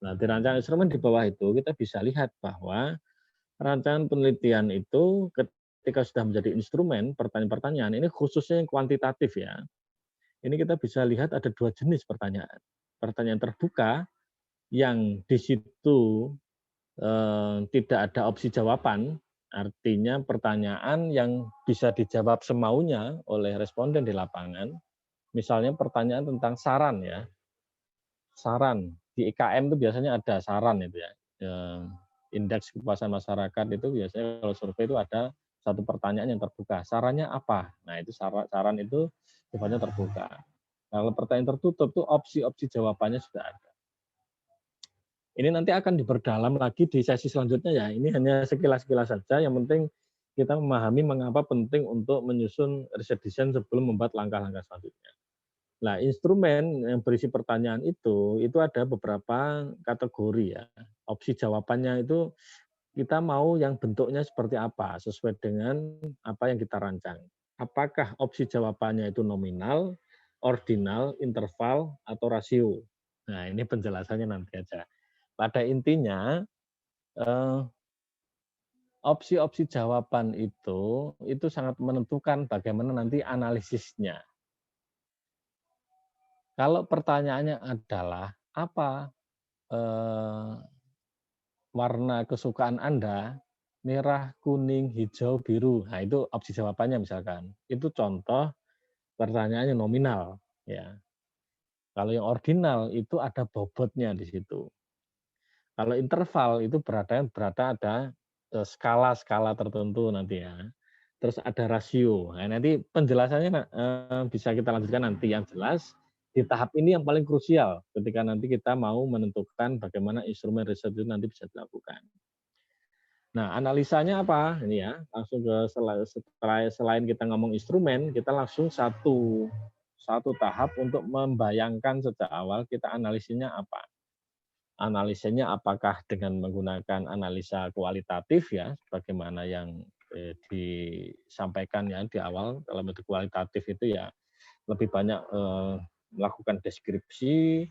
Nah, di rancangan instrumen di bawah itu kita bisa lihat bahwa rancangan penelitian itu ketika sudah menjadi instrumen pertanyaan-pertanyaan, ini khususnya yang kuantitatif ya. Ini kita bisa lihat ada dua jenis pertanyaan. Pertanyaan terbuka yang di situ tidak ada opsi jawaban, artinya pertanyaan yang bisa dijawab semaunya oleh responden di lapangan. Misalnya pertanyaan tentang saran ya. Saran di IKM itu biasanya ada saran itu ya. Indeks kepuasan masyarakat itu biasanya kalau survei itu ada satu pertanyaan yang terbuka. Sarannya apa? Nah, itu saran itu sifatnya terbuka. Kalau pertanyaan tertutup tuh opsi-opsi jawabannya sudah ada. Ini nanti akan diperdalam lagi di sesi selanjutnya ya. Ini hanya sekilas-sekilas saja. Yang penting kita memahami mengapa penting untuk menyusun riset desain sebelum membuat langkah-langkah selanjutnya. Nah, instrumen yang berisi pertanyaan itu ada beberapa kategori ya. Opsi jawabannya itu kita mau yang bentuknya seperti apa, sesuai dengan apa yang kita rancang. Apakah opsi jawabannya itu nominal, ordinal, interval, atau rasio. Nah, ini penjelasannya nanti aja. Pada intinya, opsi-opsi jawaban itu sangat menentukan bagaimana nanti analisisnya. Kalau pertanyaannya adalah apa warna kesukaan Anda, merah, kuning, hijau, biru. Nah, itu opsi jawabannya misalkan. Itu contoh pertanyaannya nominal ya. Kalau yang ordinal itu ada bobotnya di situ. Kalau interval itu berada ada skala-skala tertentu nanti ya. Terus ada rasio. Nah, nanti penjelasannya bisa kita lanjutkan nanti. Yang jelas di tahap ini yang paling krusial ketika nanti kita mau menentukan bagaimana instrumen riset itu nanti bisa dilakukan. Nah, analisanya apa? Ini ya, langsung ke selain kita ngomong instrumen, kita langsung satu tahap untuk membayangkan sejak awal kita analisisnya apa. Analisanya apakah dengan menggunakan analisa kualitatif ya, sebagaimana yang disampaikan ya di awal. Kalau metode kualitatif itu ya lebih banyak melakukan deskripsi,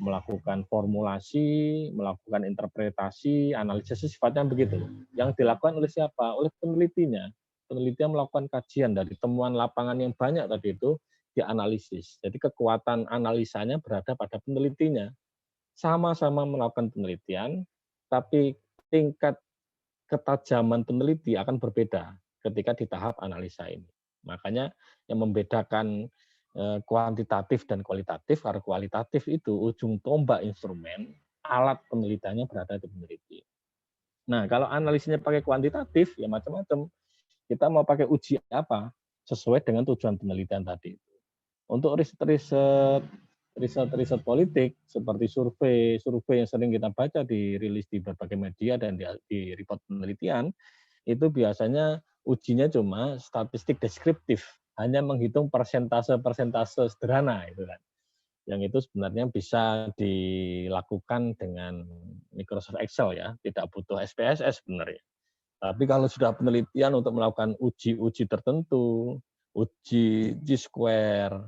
melakukan formulasi, melakukan interpretasi, analisis sifatnya begitu. Yang dilakukan oleh siapa? Oleh penelitinya. penelitian melakukan kajian dari temuan lapangan yang banyak tadi itu dianalisis. Jadi kekuatan analisanya berada pada penelitinya. Sama-sama melakukan penelitian, tapi tingkat ketajaman peneliti akan berbeda ketika di tahap analisa ini. Makanya yang membedakan kuantitatif dan kualitatif, karena kualitatif itu ujung tombak instrumen, alat penelitiannya berada di peneliti. Nah, kalau analisisnya pakai kuantitatif, ya macam-macam. Kita mau pakai uji apa? Sesuai dengan tujuan penelitian tadi. Untuk riset politik seperti survei yang sering kita baca dirilis di berbagai media dan di report penelitian, itu biasanya ujinya cuma statistik deskriptif, hanya menghitung persentase sederhana itu kan. Yang itu sebenarnya bisa dilakukan dengan Microsoft Excel ya, tidak butuh SPSS sebenarnya. Tapi kalau sudah penelitian untuk melakukan uji tertentu, uji G-square,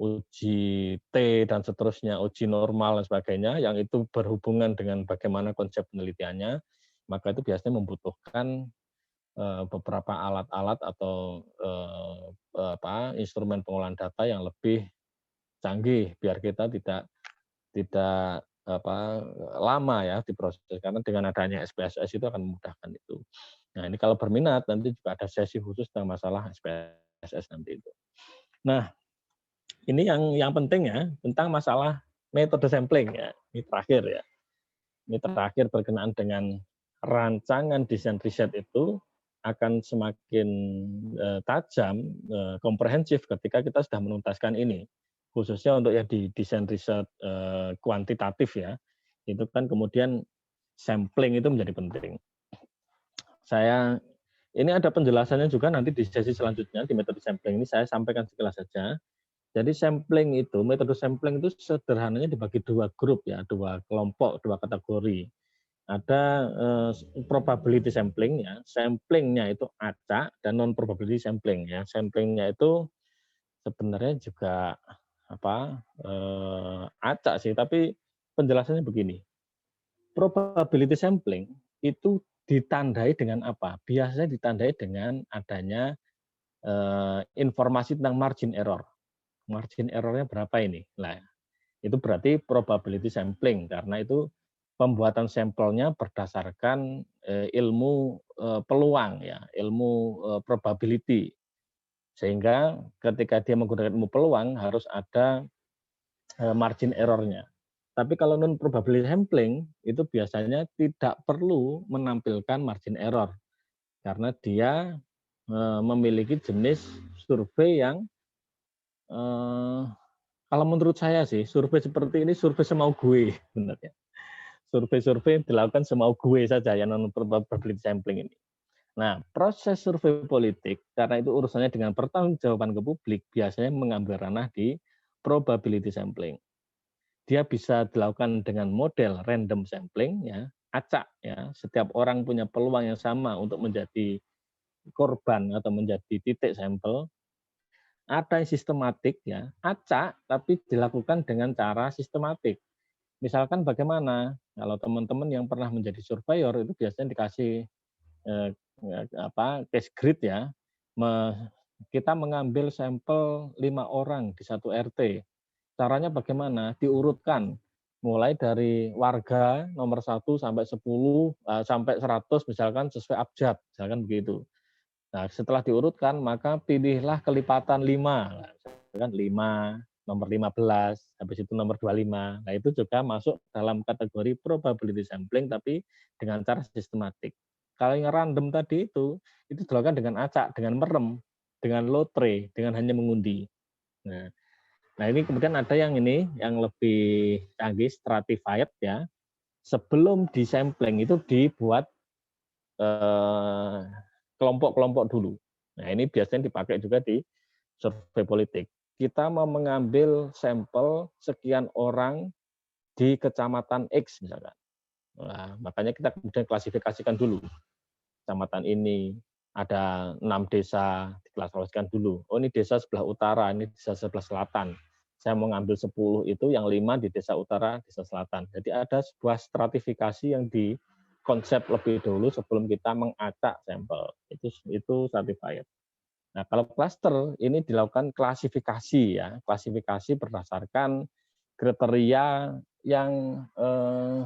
uji T dan seterusnya, uji normal dan sebagainya, yang itu berhubungan dengan bagaimana konsep penelitiannya, maka itu biasanya membutuhkan beberapa alat-alat atau instrumen pengolahan data yang lebih canggih biar kita tidak lama ya diproses, karena dengan adanya SPSS itu akan memudahkan itu. Nah, ini kalau berminat nanti juga ada sesi khusus tentang masalah SPSS nanti itu. Nah, ini yang penting ya tentang masalah metode sampling ya. Ini terakhir ya. Ini terakhir berkenaan dengan rancangan desain riset itu akan semakin tajam, komprehensif ketika kita sudah menuntaskan ini. Khususnya untuk yang di desain riset kuantitatif ya. Itu kan kemudian sampling itu menjadi penting. Ini ada penjelasannya juga nanti di sesi selanjutnya di metode sampling ini saya sampaikan sekilas saja. Jadi sampling itu, metode sampling itu sederhananya dibagi dua grup ya, dua kelompok, dua kategori. Ada probability sampling ya, samplingnya itu acak dan non probability sampling ya. Samplingnya itu sebenarnya juga acak sih, tapi penjelasannya begini. Probability sampling itu ditandai dengan apa? Biasanya ditandai dengan adanya informasi tentang margin error. Margin errornya berapa ini? Nah, itu berarti probability sampling karena itu pembuatan sampelnya berdasarkan ilmu peluang ya, ilmu probability. Sehingga ketika dia menggunakan ilmu peluang harus ada margin errornya. Tapi kalau non probability sampling itu biasanya tidak perlu menampilkan margin error karena dia memiliki jenis survei yang kalau menurut saya sih survei seperti ini survei semau gue sebenarnya. Survei-survei dilakukan semau gue saja ya non probability sampling ini. Nah, proses survei politik karena itu urusannya dengan pertanggungjawaban ke publik biasanya mengambil ranah di probability sampling. Dia bisa dilakukan dengan model random sampling ya, acak ya. Setiap orang punya peluang yang sama untuk menjadi korban atau menjadi titik sampel. Ada yang sistematik ya, acak tapi dilakukan dengan cara sistematik. Misalkan bagaimana kalau teman-teman yang pernah menjadi surveyor itu biasanya dikasih case grid ya. Kita mengambil sampel 5 orang di satu RT. Caranya bagaimana? Diurutkan mulai dari warga nomor 1 sampai 10 sampai 100 misalkan sesuai abjad, misalkan begitu. Nah, setelah diurutkan maka pilihlah kelipatan 5, misalkan 5, nomor 15, habis itu nomor 25. Nah, itu juga masuk dalam kategori probability sampling tapi dengan cara sistematik. Kalau yang random tadi itu dilakukan dengan acak, dengan merem, dengan lotre, dengan hanya mengundi. Nah, ini kemudian ada yang ini yang lebih canggih, stratified ya. Sebelum disampling itu dibuat kelompok-kelompok dulu. Nah, ini biasanya dipakai juga di survei politik. Kita mau mengambil sampel sekian orang di kecamatan X misalkan. Nah, makanya kita kemudian klasifikasikan dulu. Kecamatan ini ada 6 desa, diklasifikasikan dulu. Oh, ini desa sebelah utara, ini desa sebelah selatan. Saya mau ngambil 10 itu, yang 5 di desa utara, desa selatan. Jadi ada sebuah stratifikasi yang konsep lebih dulu sebelum kita mengacak sampel. Itu stratified. Nah, kalau cluster ini dilakukan klasifikasi ya, klasifikasi berdasarkan kriteria yang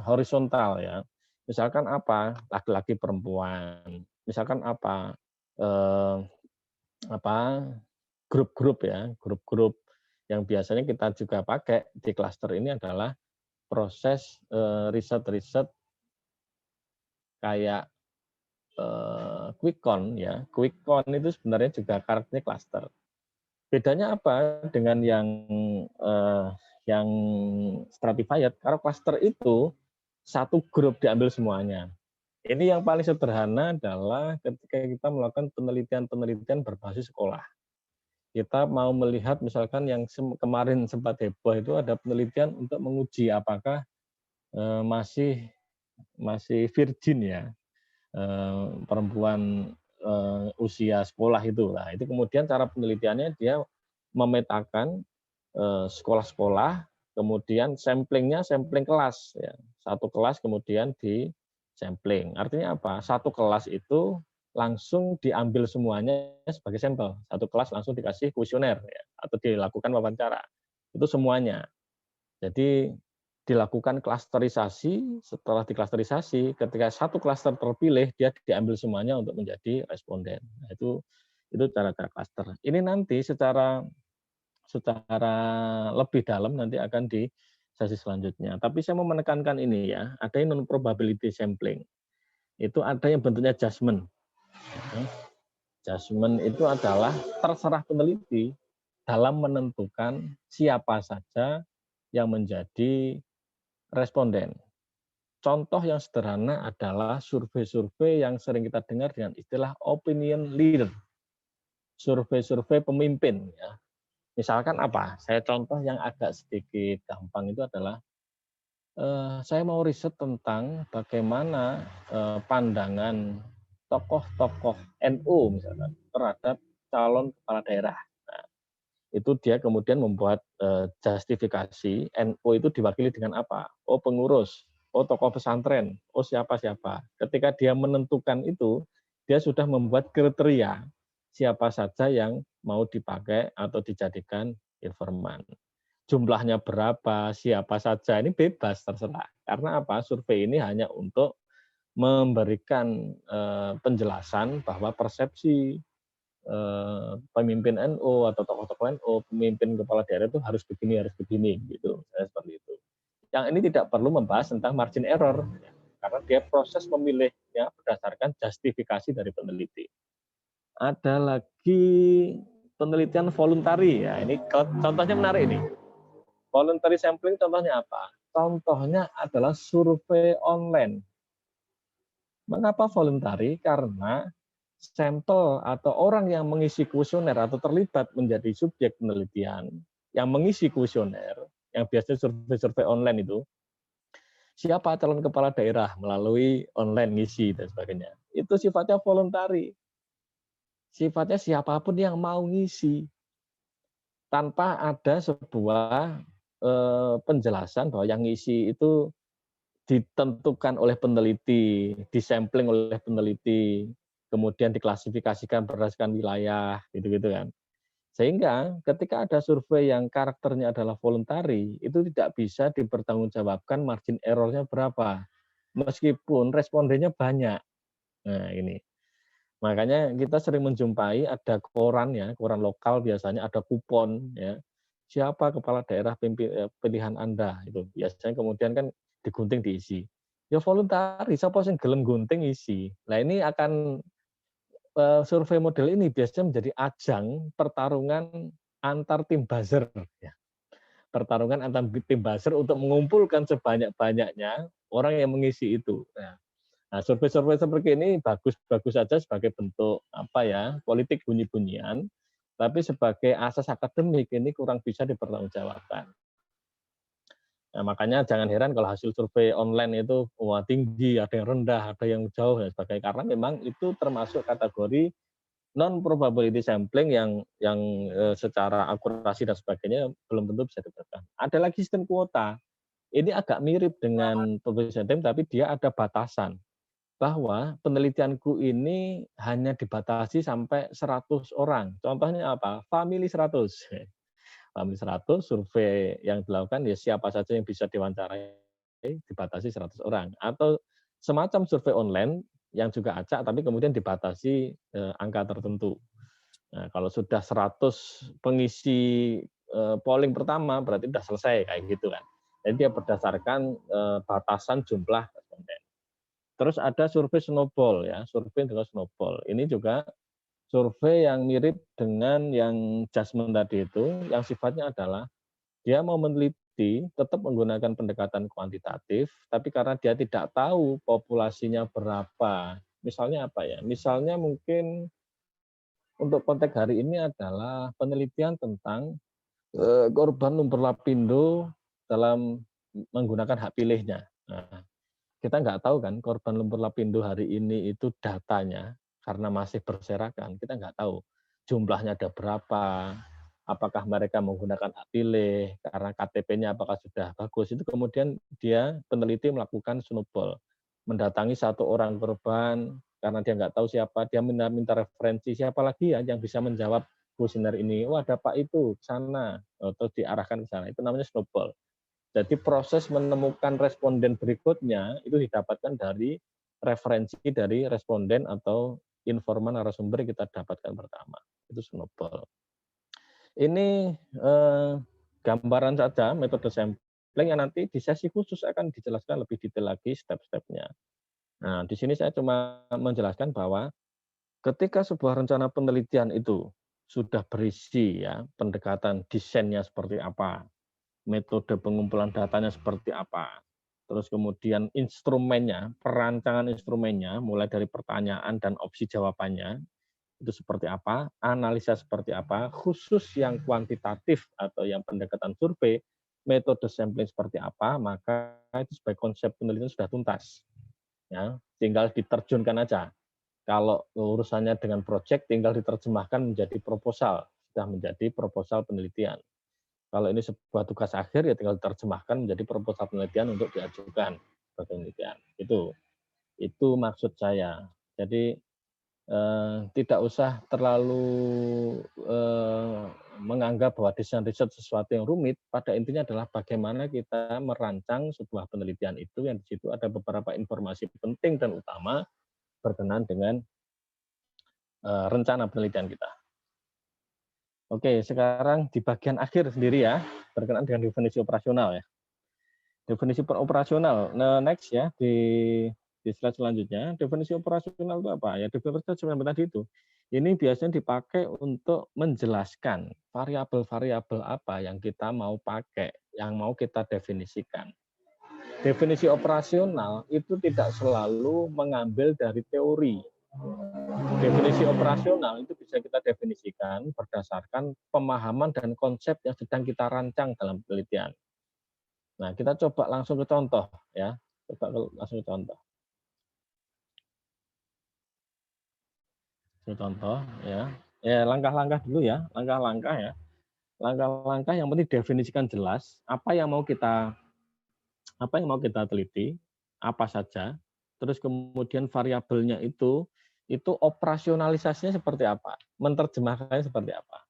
horizontal ya. Misalkan apa? Laki-laki perempuan. Misalkan apa? Eh, apa? Grup-grup ya, grup-grup yang biasanya kita juga pakai di cluster ini adalah proses riset-riset kayak quick count ya. Quick count itu sebenarnya juga karakternya cluster. Bedanya apa dengan yang stratified? Kalau cluster itu satu grup diambil semuanya. Ini yang paling sederhana adalah ketika kita melakukan penelitian-penelitian berbasis sekolah. Kita mau melihat misalkan yang kemarin sempat heboh itu ada penelitian untuk menguji apakah masih virgin ya perempuan usia sekolah itu. Nah, itu kemudian cara penelitiannya dia memetakan sekolah-sekolah, kemudian samplingnya sampling kelas. Ya. Satu kelas kemudian di sampling. Artinya apa? Satu kelas itu langsung diambil semuanya sebagai sampel. Satu kelas langsung dikasih kuesioner ya, atau dilakukan wawancara. Itu semuanya. Jadi dilakukan klasterisasi, setelah diklasterisasi, ketika satu klaster terpilih, dia diambil semuanya untuk menjadi responden. Nah, itu cara-cara klaster. Ini nanti secara lebih dalam nanti akan di sesi selanjutnya. Tapi saya mau menekankan ini ya, ada yang non probability sampling. Itu ada yang bentuknya judgment. Judgment itu adalah terserah peneliti dalam menentukan siapa saja yang menjadi responden. Contoh yang sederhana adalah survei-survei yang sering kita dengar dengan istilah opinion leader. Survei-survei pemimpin ya. Misalkan apa? Saya contoh yang agak sedikit gampang itu adalah saya mau riset tentang bagaimana pandangan tokoh-tokoh NU misalkan terhadap calon kepala daerah. Nah, itu dia kemudian membuat justifikasi NU itu diwakili dengan apa? Oh pengurus, oh tokoh pesantren, oh siapa-siapa. Ketika dia menentukan itu, dia sudah membuat kriteria siapa saja yang mau dipakai atau dijadikan informan. Jumlahnya berapa, siapa saja, ini bebas terserah. Karena apa? Survei ini hanya untuk memberikan penjelasan bahwa persepsi pemimpin NU atau tokoh-tokoh NU, pemimpin kepala daerah itu harus begini, gitu. Seperti itu. Yang ini tidak perlu membahas tentang margin error, karena dia proses memilihnya berdasarkan justifikasi dari peneliti. Ada lagi penelitian voluntary, ya ini contohnya menarik ini. Voluntary sampling contohnya apa? Contohnya adalah survei online. Mengapa voluntary? Karena sampel atau orang yang mengisi kuesioner atau terlibat menjadi subjek penelitian yang mengisi kuesioner, yang biasanya survei-survei online itu, siapa calon kepala daerah melalui online ngisi dan sebagainya. Itu sifatnya voluntary. Sifatnya siapapun yang mau ngisi. Tanpa ada sebuah penjelasan bahwa yang ngisi itu ditentukan oleh peneliti, disampling oleh peneliti, kemudian diklasifikasikan berdasarkan wilayah, gitu-gitu kan. Sehingga ketika ada survei yang karakternya adalah voluntary, itu tidak bisa dipertanggungjawabkan margin error-nya berapa. Meskipun respondennya banyak. Nah, ini. Makanya kita sering menjumpai ada koran ya, koran lokal biasanya ada kupon ya. Siapa kepala daerah pilihan Anda itu. Biasanya kemudian kan digunting diisi. Ya voluntari, siapa sing gelem gunting isi. Nah, ini akan survei model ini biasanya menjadi ajang pertarungan antar tim buzzer ya. Pertarungan antar tim buzzer untuk mengumpulkan sebanyak-banyaknya orang yang mengisi itu. Nah, survei-survei seperti ini bagus-bagus saja sebagai bentuk apa ya, politik bunyi-bunyian, tapi sebagai asas akademik ini kurang bisa dipertanggungjawabkan. Nah, makanya jangan heran kalau hasil survei online itu wah tinggi, ada yang rendah, ada yang jauh dan sebagainya, karena memang itu termasuk kategori non probability sampling yang secara akurasi dan sebagainya belum tentu bisa diberikan. Ada lagi sistem kuota. Ini agak mirip dengan probability sampling tapi dia ada batasan. bahwa penelitianku ini hanya dibatasi sampai 100 orang. Contohnya apa? Family 100. Family 100, survei yang dilakukan ya siapa saja yang bisa diwawancarai dibatasi 100 orang. Atau semacam survei online yang juga acak tapi kemudian dibatasi angka tertentu. Nah, kalau sudah 100 pengisi polling pertama berarti sudah selesai kayak gitu kan. Jadi dia berdasarkan batasan jumlah responden. Terus ada survei snowball ya, survei dengan snowball. Ini juga survei yang mirip dengan yang Jasmine tadi itu, yang sifatnya adalah dia mau meneliti tetap menggunakan pendekatan kuantitatif, tapi karena dia tidak tahu populasinya berapa. Misalnya apa ya? Misalnya mungkin untuk konteks hari ini adalah penelitian tentang korban lumpur-lapindo dalam menggunakan hak pilihnya. Nah, kita nggak tahu kan korban lumpur lapindo hari ini itu datanya karena masih berserakan, kita nggak tahu jumlahnya ada berapa, apakah mereka menggunakan hak pilih, karena KTP-nya apakah sudah bagus. Itu kemudian dia peneliti melakukan snowball, mendatangi satu orang korban, karena dia nggak tahu siapa, dia minta referensi siapa lagi ya yang bisa menjawab kuesioner ini. Oh ada Pak itu, ke sana, atau diarahkan ke sana. Itu namanya snowball. Jadi proses menemukan responden berikutnya itu didapatkan dari referensi dari responden atau informan narasumber yang kita dapatkan pertama. Itu snowball. Ini gambaran saja metode sampling yang nanti di sesi khusus akan dijelaskan lebih detail lagi step-stepnya. Nah, di sini saya cuma menjelaskan bahwa ketika sebuah rencana penelitian itu sudah berisi ya pendekatan desainnya seperti apa, metode pengumpulan datanya seperti apa, terus kemudian instrumennya, perancangan instrumennya, mulai dari pertanyaan dan opsi jawabannya, itu seperti apa, analisa seperti apa, khusus yang kuantitatif atau yang pendekatan survei, metode sampling seperti apa, maka itu sebagai konsep penelitian sudah tuntas. Ya, tinggal diterjunkan aja. Kalau urusannya dengan proyek, tinggal diterjemahkan menjadi proposal, sudah menjadi proposal penelitian. Kalau ini sebuah tugas akhir ya tinggal diterjemahkan menjadi proposal penelitian untuk diajukan ke penelitian. Itu maksud saya. Jadi tidak usah terlalu menganggap bahwa desain riset sesuatu yang rumit. Pada intinya adalah bagaimana kita merancang sebuah penelitian itu yang di situ ada beberapa informasi penting dan utama berkenaan dengan rencana penelitian kita. Oke, sekarang di bagian akhir sendiri ya, berkenaan dengan definisi operasional ya. Definisi operasional. Nah, next ya di slide selanjutnya, definisi operasional itu apa? Ya, definisi operasional tadi itu. Ini biasanya dipakai untuk menjelaskan variabel-variabel apa yang kita mau pakai, yang mau kita definisikan. Definisi operasional itu tidak selalu mengambil dari teori. Definisi operasional itu bisa kita definisikan berdasarkan pemahaman dan konsep yang sedang kita rancang dalam penelitian. Nah, kita coba langsung ke contoh ya. Coba langsung ke contoh. Contoh ya. Ya, langkah-langkah dulu ya, langkah-langkah ya. Langkah-langkah yang penting definisikan jelas apa yang mau kita teliti, apa saja. Terus kemudian variabelnya itu operasionalisasinya seperti apa, menerjemahkannya seperti apa.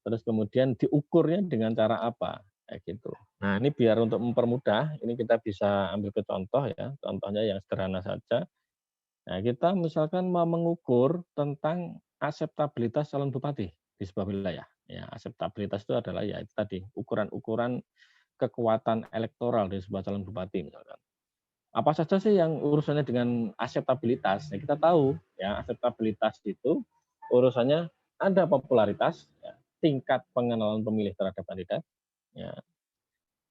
Terus kemudian diukurnya dengan cara apa, kayak gitu. Nah, ini biar untuk mempermudah, ini kita bisa ambil ke contoh ya, contohnya yang sederhana saja. Nah, kita misalkan mau mengukur tentang aseptabilitas calon bupati di sebuah wilayah. Ya, aseptabilitas itu adalah ya itu tadi, ukuran-ukuran kekuatan elektoral dari sebuah calon bupati misalkan. Apa saja sih yang urusannya dengan aseptabilitas? Ya, kita tahu ya, aseptabilitas itu urusannya ada popularitas, ya, tingkat pengenalan pemilih terhadap kandidat, ya.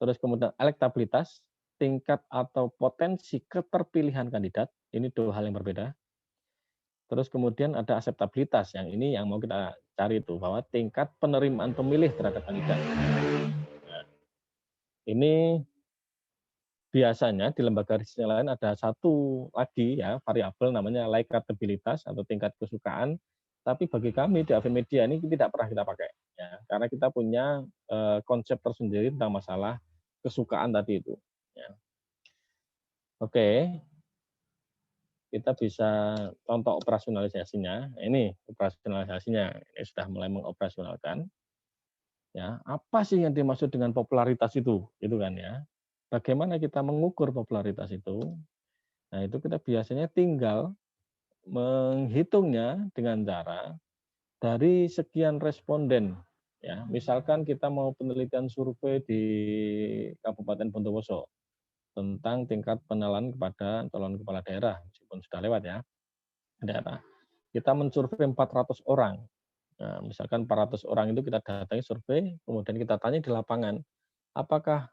Terus kemudian elektabilitas, tingkat atau potensi keterpilihan kandidat, ini dua hal yang berbeda. Terus kemudian ada aseptabilitas, yang ini yang mau kita cari itu, bahwa tingkat penerimaan pemilih terhadap kandidat. Nah, ini biasanya di lembaga riset yang lain ada satu lagi ya variabel namanya likabilitas atau tingkat kesukaan. Tapi bagi kami di AVMedia ini tidak pernah kita pakai, ya, karena kita punya konsep tersendiri tentang masalah kesukaan tadi itu. Ya. Oke, kita bisa contoh operasionalisasinya. Ini operasionalisasinya, ini sudah mulai mengoperasionalkan. Ya, apa sih yang dimaksud dengan popularitas itu? Itu kan ya. Bagaimana kita mengukur popularitas itu? Nah, itu kita biasanya tinggal menghitungnya dengan cara dari sekian responden. Ya, misalkan kita mau penelitian survei di Kabupaten Bondowoso tentang tingkat pengenalan kepada calon kepala daerah, meskipun sudah lewat ya, daerah. Kita mensurvei 400 orang. Nah, misalkan 400 orang itu kita datangi survei, kemudian kita tanya di lapangan, apakah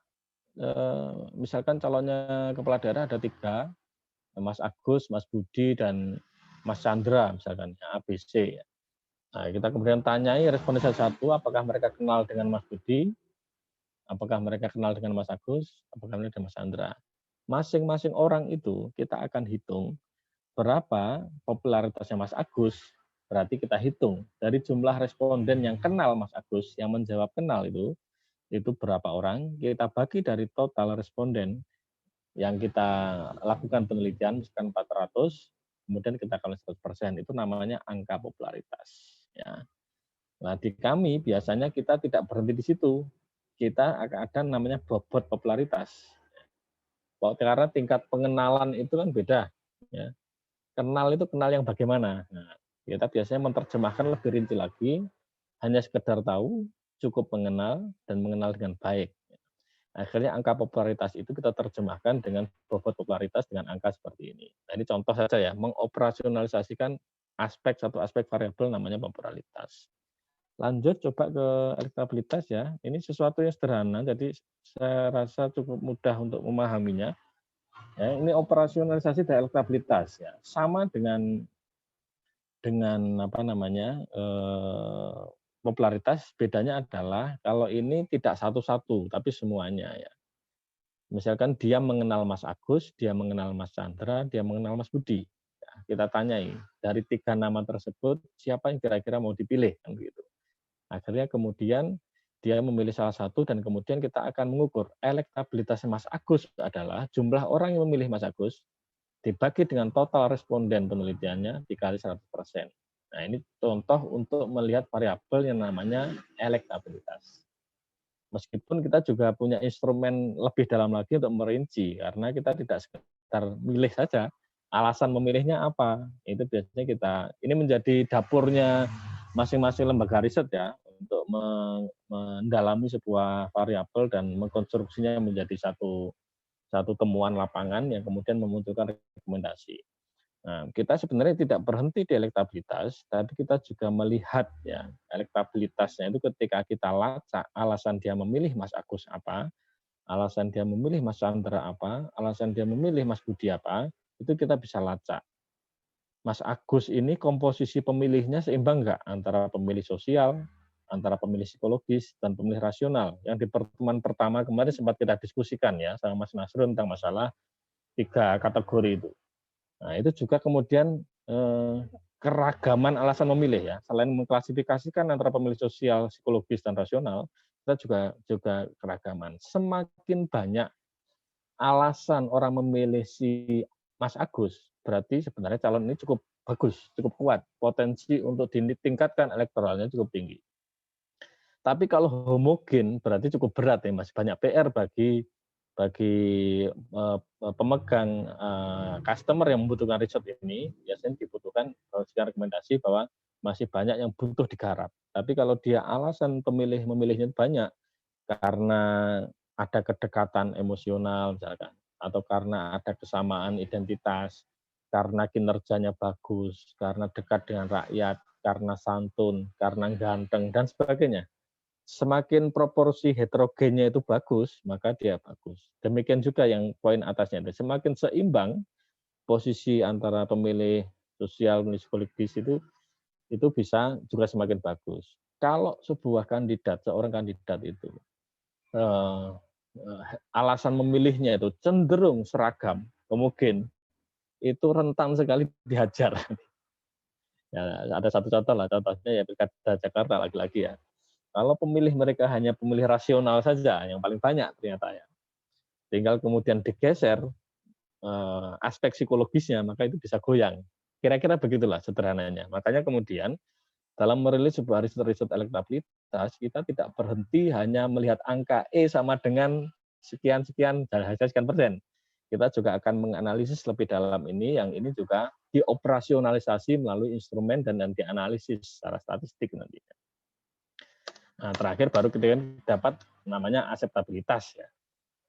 misalkan calonnya kepala daerah ada 3, Mas Agus, Mas Budi, dan Mas Chandra, misalkan ABC. Nah, kita kemudian tanyai responden satu, apakah mereka kenal dengan Mas Budi, apakah mereka kenal dengan Mas Agus, apakah mereka dengan Mas Chandra. Masing-masing orang itu kita akan hitung berapa popularitasnya Mas Agus, berarti kita hitung dari jumlah responden yang kenal Mas Agus, yang menjawab kenal itu berapa orang, kita bagi dari total responden yang kita lakukan penelitian, misalkan 400, kemudian kita kali 100%, itu namanya angka popularitas. Ya. Nah, di kami biasanya kita tidak berhenti di situ. Kita akan ada namanya bobot popularitas. Karena tingkat pengenalan itu kan beda. Ya. Kenal itu kenal yang bagaimana. Nah, kita biasanya menerjemahkan lebih rinci lagi, hanya sekedar tahu, cukup mengenal, dan mengenal dengan baik. Akhirnya angka popularitas itu kita terjemahkan dengan bobot popularitas dengan angka seperti ini. Nah, ini contoh saja ya, mengoperasionalisasikan satu aspek variabel namanya popularitas. Lanjut coba ke elektabilitas ya. Ini sesuatu yang sederhana, jadi saya rasa cukup mudah untuk memahaminya. Ya, ini operasionalisasi dari elektabilitas ya. Sama dengan apa namanya popularitas, bedanya adalah kalau ini tidak satu-satu tapi semuanya ya. Misalkan dia mengenal Mas Agus, dia mengenal Mas Chandra, dia mengenal Mas Budi. Ya, kita tanyai dari 3 nama tersebut siapa yang kira-kira mau dipilih kan gitu. Akhirnya kemudian dia memilih salah satu dan kemudian kita akan mengukur elektabilitas Mas Agus adalah jumlah orang yang memilih Mas Agus dibagi dengan total responden penelitiannya dikali 100%. Nah, ini contoh untuk melihat variabel yang namanya elektabilitas. Meskipun kita juga punya instrumen lebih dalam lagi untuk merinci, karena kita tidak sekedar milih saja, alasan memilihnya apa. Itu biasanya ini menjadi dapurnya masing-masing lembaga riset ya, untuk mendalami sebuah variabel dan mengkonstruksinya menjadi satu temuan lapangan yang kemudian memunculkan rekomendasi. Nah, kita sebenarnya tidak berhenti di elektabilitas, tapi kita juga melihat ya elektabilitasnya itu ketika kita lacak alasan dia memilih Mas Agus apa, alasan dia memilih Mas Chandra apa, alasan dia memilih Mas Budi apa, itu kita bisa lacak. Mas Agus ini komposisi pemilihnya seimbang nggak antara pemilih sosial, antara pemilih psikologis, dan pemilih rasional. Yang di pertemuan pertama kemarin sempat kita diskusikan ya sama Mas Nasrun tentang masalah 3 kategori itu. Nah, itu juga kemudian keragaman alasan memilih ya. Selain mengklasifikasikan antara pemilih sosial, psikologis, dan rasional, kita juga keragaman. Semakin banyak alasan orang memilih si Mas Agus, berarti sebenarnya calon ini cukup bagus, cukup kuat. Potensi untuk ditingkatkan elektoralnya cukup tinggi. Tapi kalau homogen berarti cukup berat ya Mas. Banyak PR bagi pemegang customer yang membutuhkan riset ini, biasanya dibutuhkan sekian rekomendasi bahwa masih banyak yang butuh digarap. Tapi kalau dia alasan memilihnya banyak karena ada kedekatan emosional misalkan, atau karena ada kesamaan identitas, karena kinerjanya bagus, karena dekat dengan rakyat, karena santun, karena ganteng, dan sebagainya. Semakin proporsi heterogennya itu bagus, maka dia bagus. Demikian juga yang poin atasnya. Semakin seimbang posisi antara pemilih sosial, pemilih psikologis itu bisa juga semakin bagus. Kalau seorang kandidat itu alasan memilihnya itu cenderung seragam, homogen, itu rentan sekali dihajar. Ya, ada satu contoh lah, contohnya ya Pilkada Jakarta lagi-lagi ya. Kalau pemilih mereka hanya pemilih rasional saja, yang paling banyak ternyata ya. Tinggal kemudian digeser aspek psikologisnya, maka itu bisa goyang. Kira-kira begitulah sederhananya. Makanya kemudian dalam merilis sebuah riset elektabilitas, kita tidak berhenti hanya melihat angka E sama dengan sekian-sekian, hasil sekian persen. Kita juga akan menganalisis lebih dalam ini, yang ini juga dioperasionalisasi melalui instrumen dan nanti analisis secara statistik nantinya. Nah, terakhir baru kita dapat namanya aseptabilitas ya.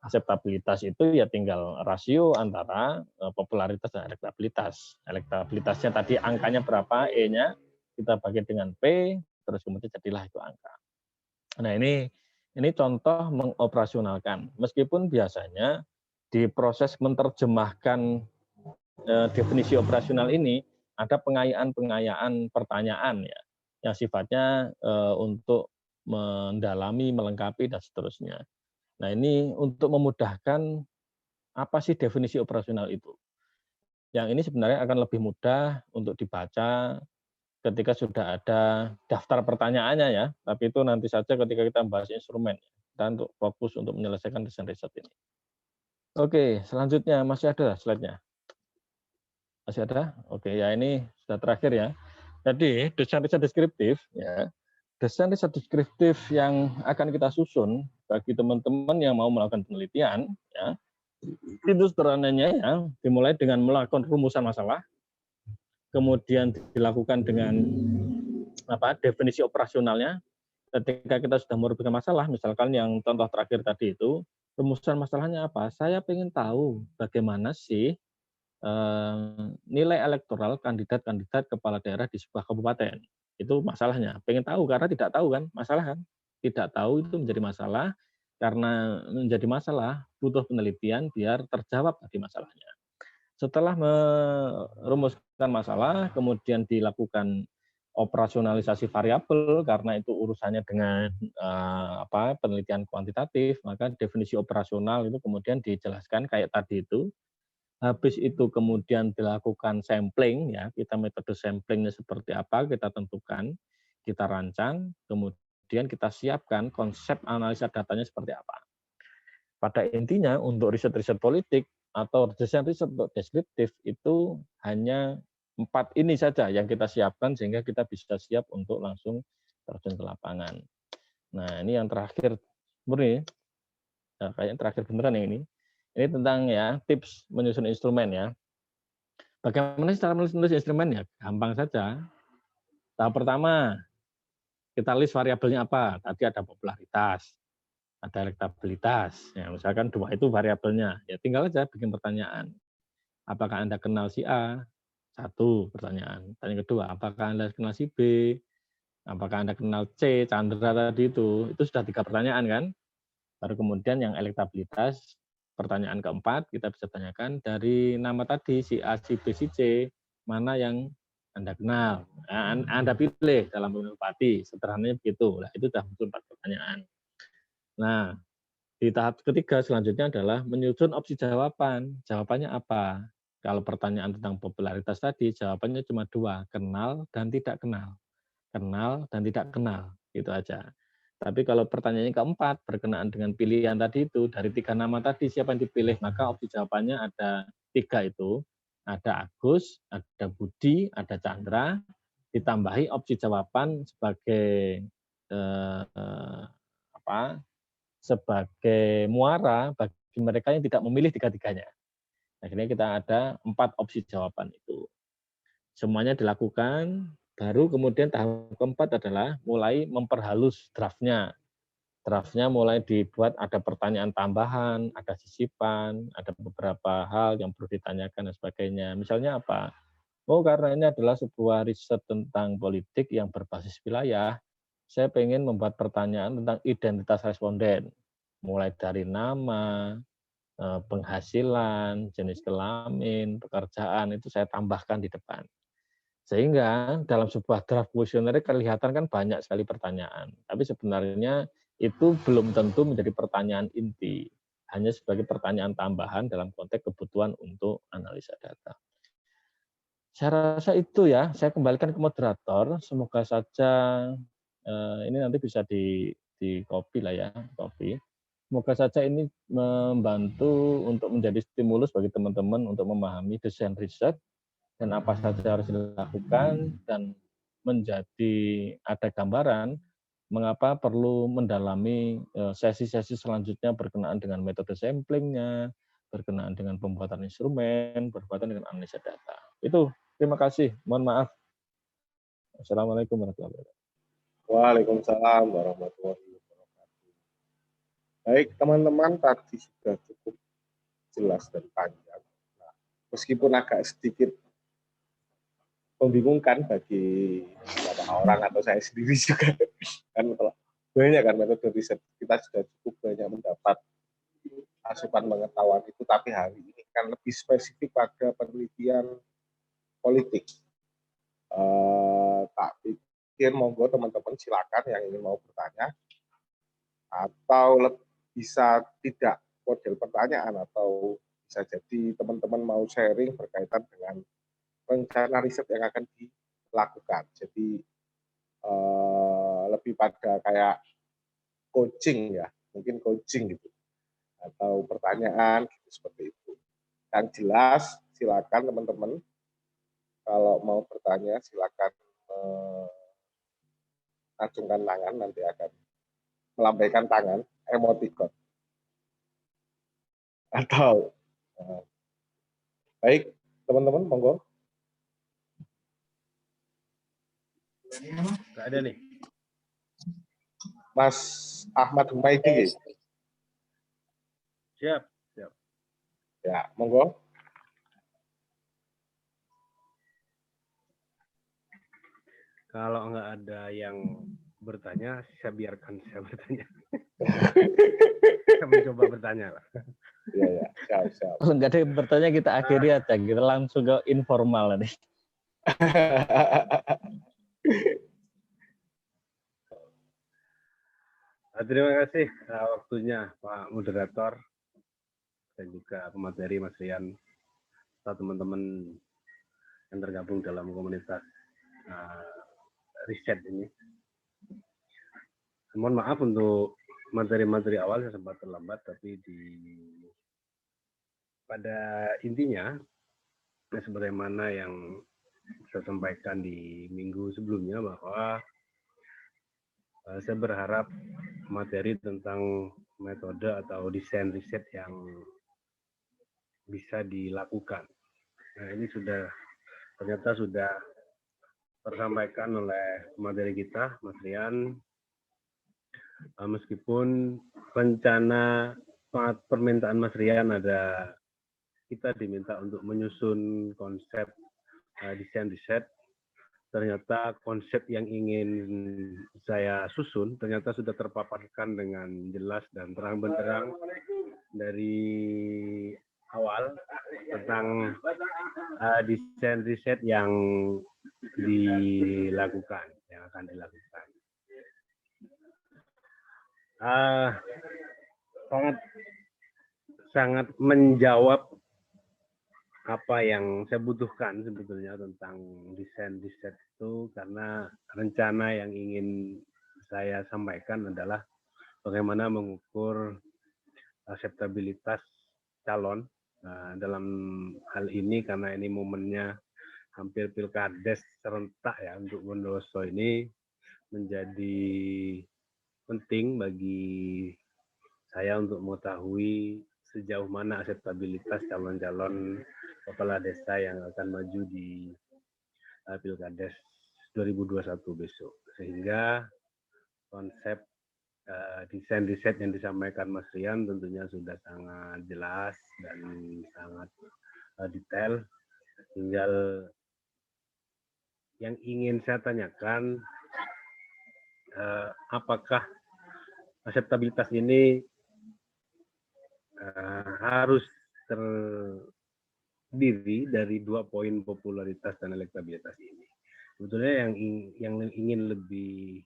Aseptabilitas itu ya tinggal rasio antara popularitas dan elektabilitas. Elektabilitasnya tadi angkanya berapa, E-nya, kita bagi dengan P, terus kemudian jadilah itu angka. Nah ini contoh mengoperasionalkan. Meskipun biasanya di proses menerjemahkan definisi operasional ini ada pengayaan pertanyaan ya, yang sifatnya untuk mendalami, melengkapi dan seterusnya. Nah ini untuk memudahkan apa sih definisi operasional itu. Yang ini sebenarnya akan lebih mudah untuk dibaca ketika sudah ada daftar pertanyaannya ya, tapi itu nanti saja ketika kita membahas instrumen. Kita untuk fokus untuk menyelesaikan desain riset ini. Oke, selanjutnya masih ada slide-nya? Masih ada? Oke, ya ini sudah terakhir ya. Jadi desain riset deskriptif ya. Desain riset deskriptif yang akan kita susun bagi teman-teman yang mau melakukan penelitian ya. Itu sederhananya ya, dimulai dengan melakukan rumusan masalah, kemudian dilakukan dengan definisi operasionalnya. Ketika kita sudah merumuskan masalah, misalkan yang contoh terakhir tadi itu, rumusan masalahnya apa? Saya ingin tahu bagaimana sih nilai elektoral kandidat-kandidat kepala daerah di sebuah kabupaten. Itu masalahnya. Pengen tahu karena tidak tahu kan, masalah kan. Tidak tahu itu menjadi masalah, karena menjadi masalah butuh penelitian biar terjawab tadi masalahnya. Setelah merumuskan masalah, kemudian dilakukan operasionalisasi variabel karena itu urusannya dengan penelitian kuantitatif, maka definisi operasional itu kemudian dijelaskan kayak tadi itu. Habis itu kemudian dilakukan sampling ya, kita metode samplingnya seperti apa kita tentukan, kita rancang, kemudian kita siapkan konsep analisa datanya seperti apa. Pada intinya untuk riset-riset politik atau desain riset deskriptif itu hanya 4 ini saja yang kita siapkan sehingga kita bisa siap untuk langsung terjun ke lapangan. Nah ini yang terakhir, murni, nah, kayaknya terakhir beneran yang ini. Ini tentang ya tips menyusun instrumen ya. Bagaimana cara menulis instrumen ya? Gampang saja. Tahap pertama, kita list variabelnya apa? Tadi ada popularitas, ada elektabilitas. Ya, misalkan 2 itu variabelnya. Ya tinggal aja bikin pertanyaan. Apakah Anda kenal si A? 1 pertanyaan. Tanya kedua, apakah Anda kenal si B? Apakah Anda kenal C, Chandra tadi itu? Itu sudah 3 pertanyaan kan? Baru kemudian yang elektabilitas, pertanyaan keempat kita bisa tanyakan dari nama tadi si A, si B, si C, mana yang Anda kenal, Anda pilih dalam pemilihan bupati, sederhananya begitu. Nah, itu sudah muncul 4 pertanyaan. Nah, di tahap ketiga selanjutnya adalah menyusun opsi jawaban. Jawabannya apa? Kalau pertanyaan tentang popularitas tadi, jawabannya cuma 2, kenal dan tidak kenal. Kenal dan tidak kenal, gitu aja. Tapi kalau pertanyaannya keempat, berkenaan dengan pilihan tadi itu, dari 3 nama tadi, siapa yang dipilih? Maka opsi jawabannya ada 3 itu. Ada Agus, ada Budi, ada Chandra, ditambahi opsi jawaban sebagai sebagai muara bagi mereka yang tidak memilih 3-tiganya. Akhirnya kita ada 4 opsi jawaban itu. Semuanya dilakukan, baru kemudian tahap keempat adalah mulai memperhalus draftnya. Draftnya mulai dibuat ada pertanyaan tambahan, ada sisipan, ada beberapa hal yang perlu ditanyakan dan sebagainya. Misalnya apa? Oh, karena ini adalah sebuah riset tentang politik yang berbasis wilayah, saya pengen membuat pertanyaan tentang identitas responden. Mulai dari nama, penghasilan, jenis kelamin, pekerjaan, itu saya tambahkan di depan. Sehingga dalam sebuah draft kuesioner kelihatan kan banyak sekali pertanyaan. Tapi sebenarnya itu belum tentu menjadi pertanyaan inti. Hanya sebagai pertanyaan tambahan dalam konteks kebutuhan untuk analisa data. Saya rasa itu ya, saya kembalikan ke moderator. Semoga saja ini nanti bisa di copy lah ya, copy. semoga saja ini membantu untuk menjadi stimulus bagi teman-teman untuk memahami desain riset dan apa saja harus dilakukan, dan menjadi ada gambaran mengapa perlu mendalami sesi-sesi selanjutnya berkenaan dengan metode samplingnya, berkenaan dengan pembuatan instrumen, berkaitan dengan analisa data. Itu, terima kasih. Mohon maaf. Assalamualaikum warahmatullahi wabarakatuh. Waalaikumsalam warahmatullahi wabarakatuh. Baik, teman-teman, tadi sudah cukup jelas dan panjang. Nah, meskipun agak sedikit membingungkan bagi beberapa orang atau saya sendiri juga, kan banyak kan metode riset kita sudah cukup banyak mendapat asupan pengetahuan itu, tapi hari ini kan lebih spesifik pada penelitian politik. Tak pikir monggo teman-teman silakan yang ingin mau bertanya, atau bisa tidak model pertanyaan, atau bisa jadi teman-teman mau sharing berkaitan dengan rencana riset yang akan dilakukan. Jadi lebih pada kayak coaching ya, mungkin coaching gitu, atau pertanyaan gitu, seperti itu. Yang jelas silakan teman-teman, kalau mau bertanya silakan acungkan tangan, nanti akan melambaikan tangan, emoticon. Atau baik teman-teman, monggo. Nggak ada nih. Mas Ahmad Humaydi. Siap. Ya, monggo. Kalau nggak ada yang bertanya, saya biarkan saya bertanya. Saya mencoba bertanya lah. Ya, siap. Kalau nggak ada yang bertanya, kita akhiri aja. Kita langsung ke informal nih. Terima kasih waktunya Pak Moderator dan juga pemateri Mas Rian, serta teman-teman yang tergabung dalam komunitas riset ini. Mohon maaf untuk materi-materi awal saya sempat terlambat, tapi pada intinya sebagaimana yang saya sampaikan di minggu sebelumnya, bahwa saya berharap materi tentang metode atau desain riset yang bisa dilakukan. Nah, ini ternyata sudah tersampaikan oleh materi kita, Mas Rian. Meskipun rencana permintaan Mas Rian kita diminta untuk menyusun konsep desain riset, ternyata konsep yang ingin saya susun ternyata sudah terpaparkan dengan jelas dan terang benderang dari awal tentang desain riset yang akan dilakukan. Sangat menjawab apa yang saya butuhkan sebetulnya tentang desain riset itu, karena rencana yang ingin saya sampaikan adalah bagaimana mengukur akseptabilitas calon. Dalam hal ini, karena ini momennya hampir pilkades serentak ya untuk Bondowoso ini, menjadi penting bagi saya untuk mengetahui sejauh mana akseptabilitas calon-calon kepala desa yang akan maju di pilkades 2021 besok. Sehingga konsep desain riset yang disampaikan Mas Rian tentunya sudah sangat jelas dan sangat detail. Tinggal yang ingin saya tanyakan, apakah akseptabilitas ini harus terdiri dari 2 poin, popularitas dan elektabilitas ini. Sebetulnya yang ingin lebih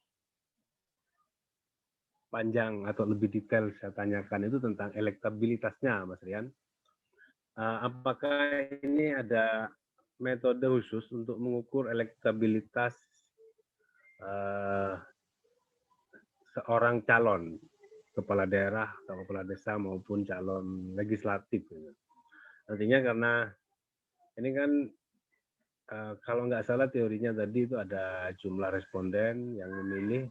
panjang atau lebih detail saya tanyakan itu tentang elektabilitasnya, Mas Rian. Apakah ini ada metode khusus untuk mengukur elektabilitas seorang calon, kepala daerah atau kepala desa maupun calon legislatif. Artinya karena ini kan kalau nggak salah teorinya tadi itu ada jumlah responden yang memilih,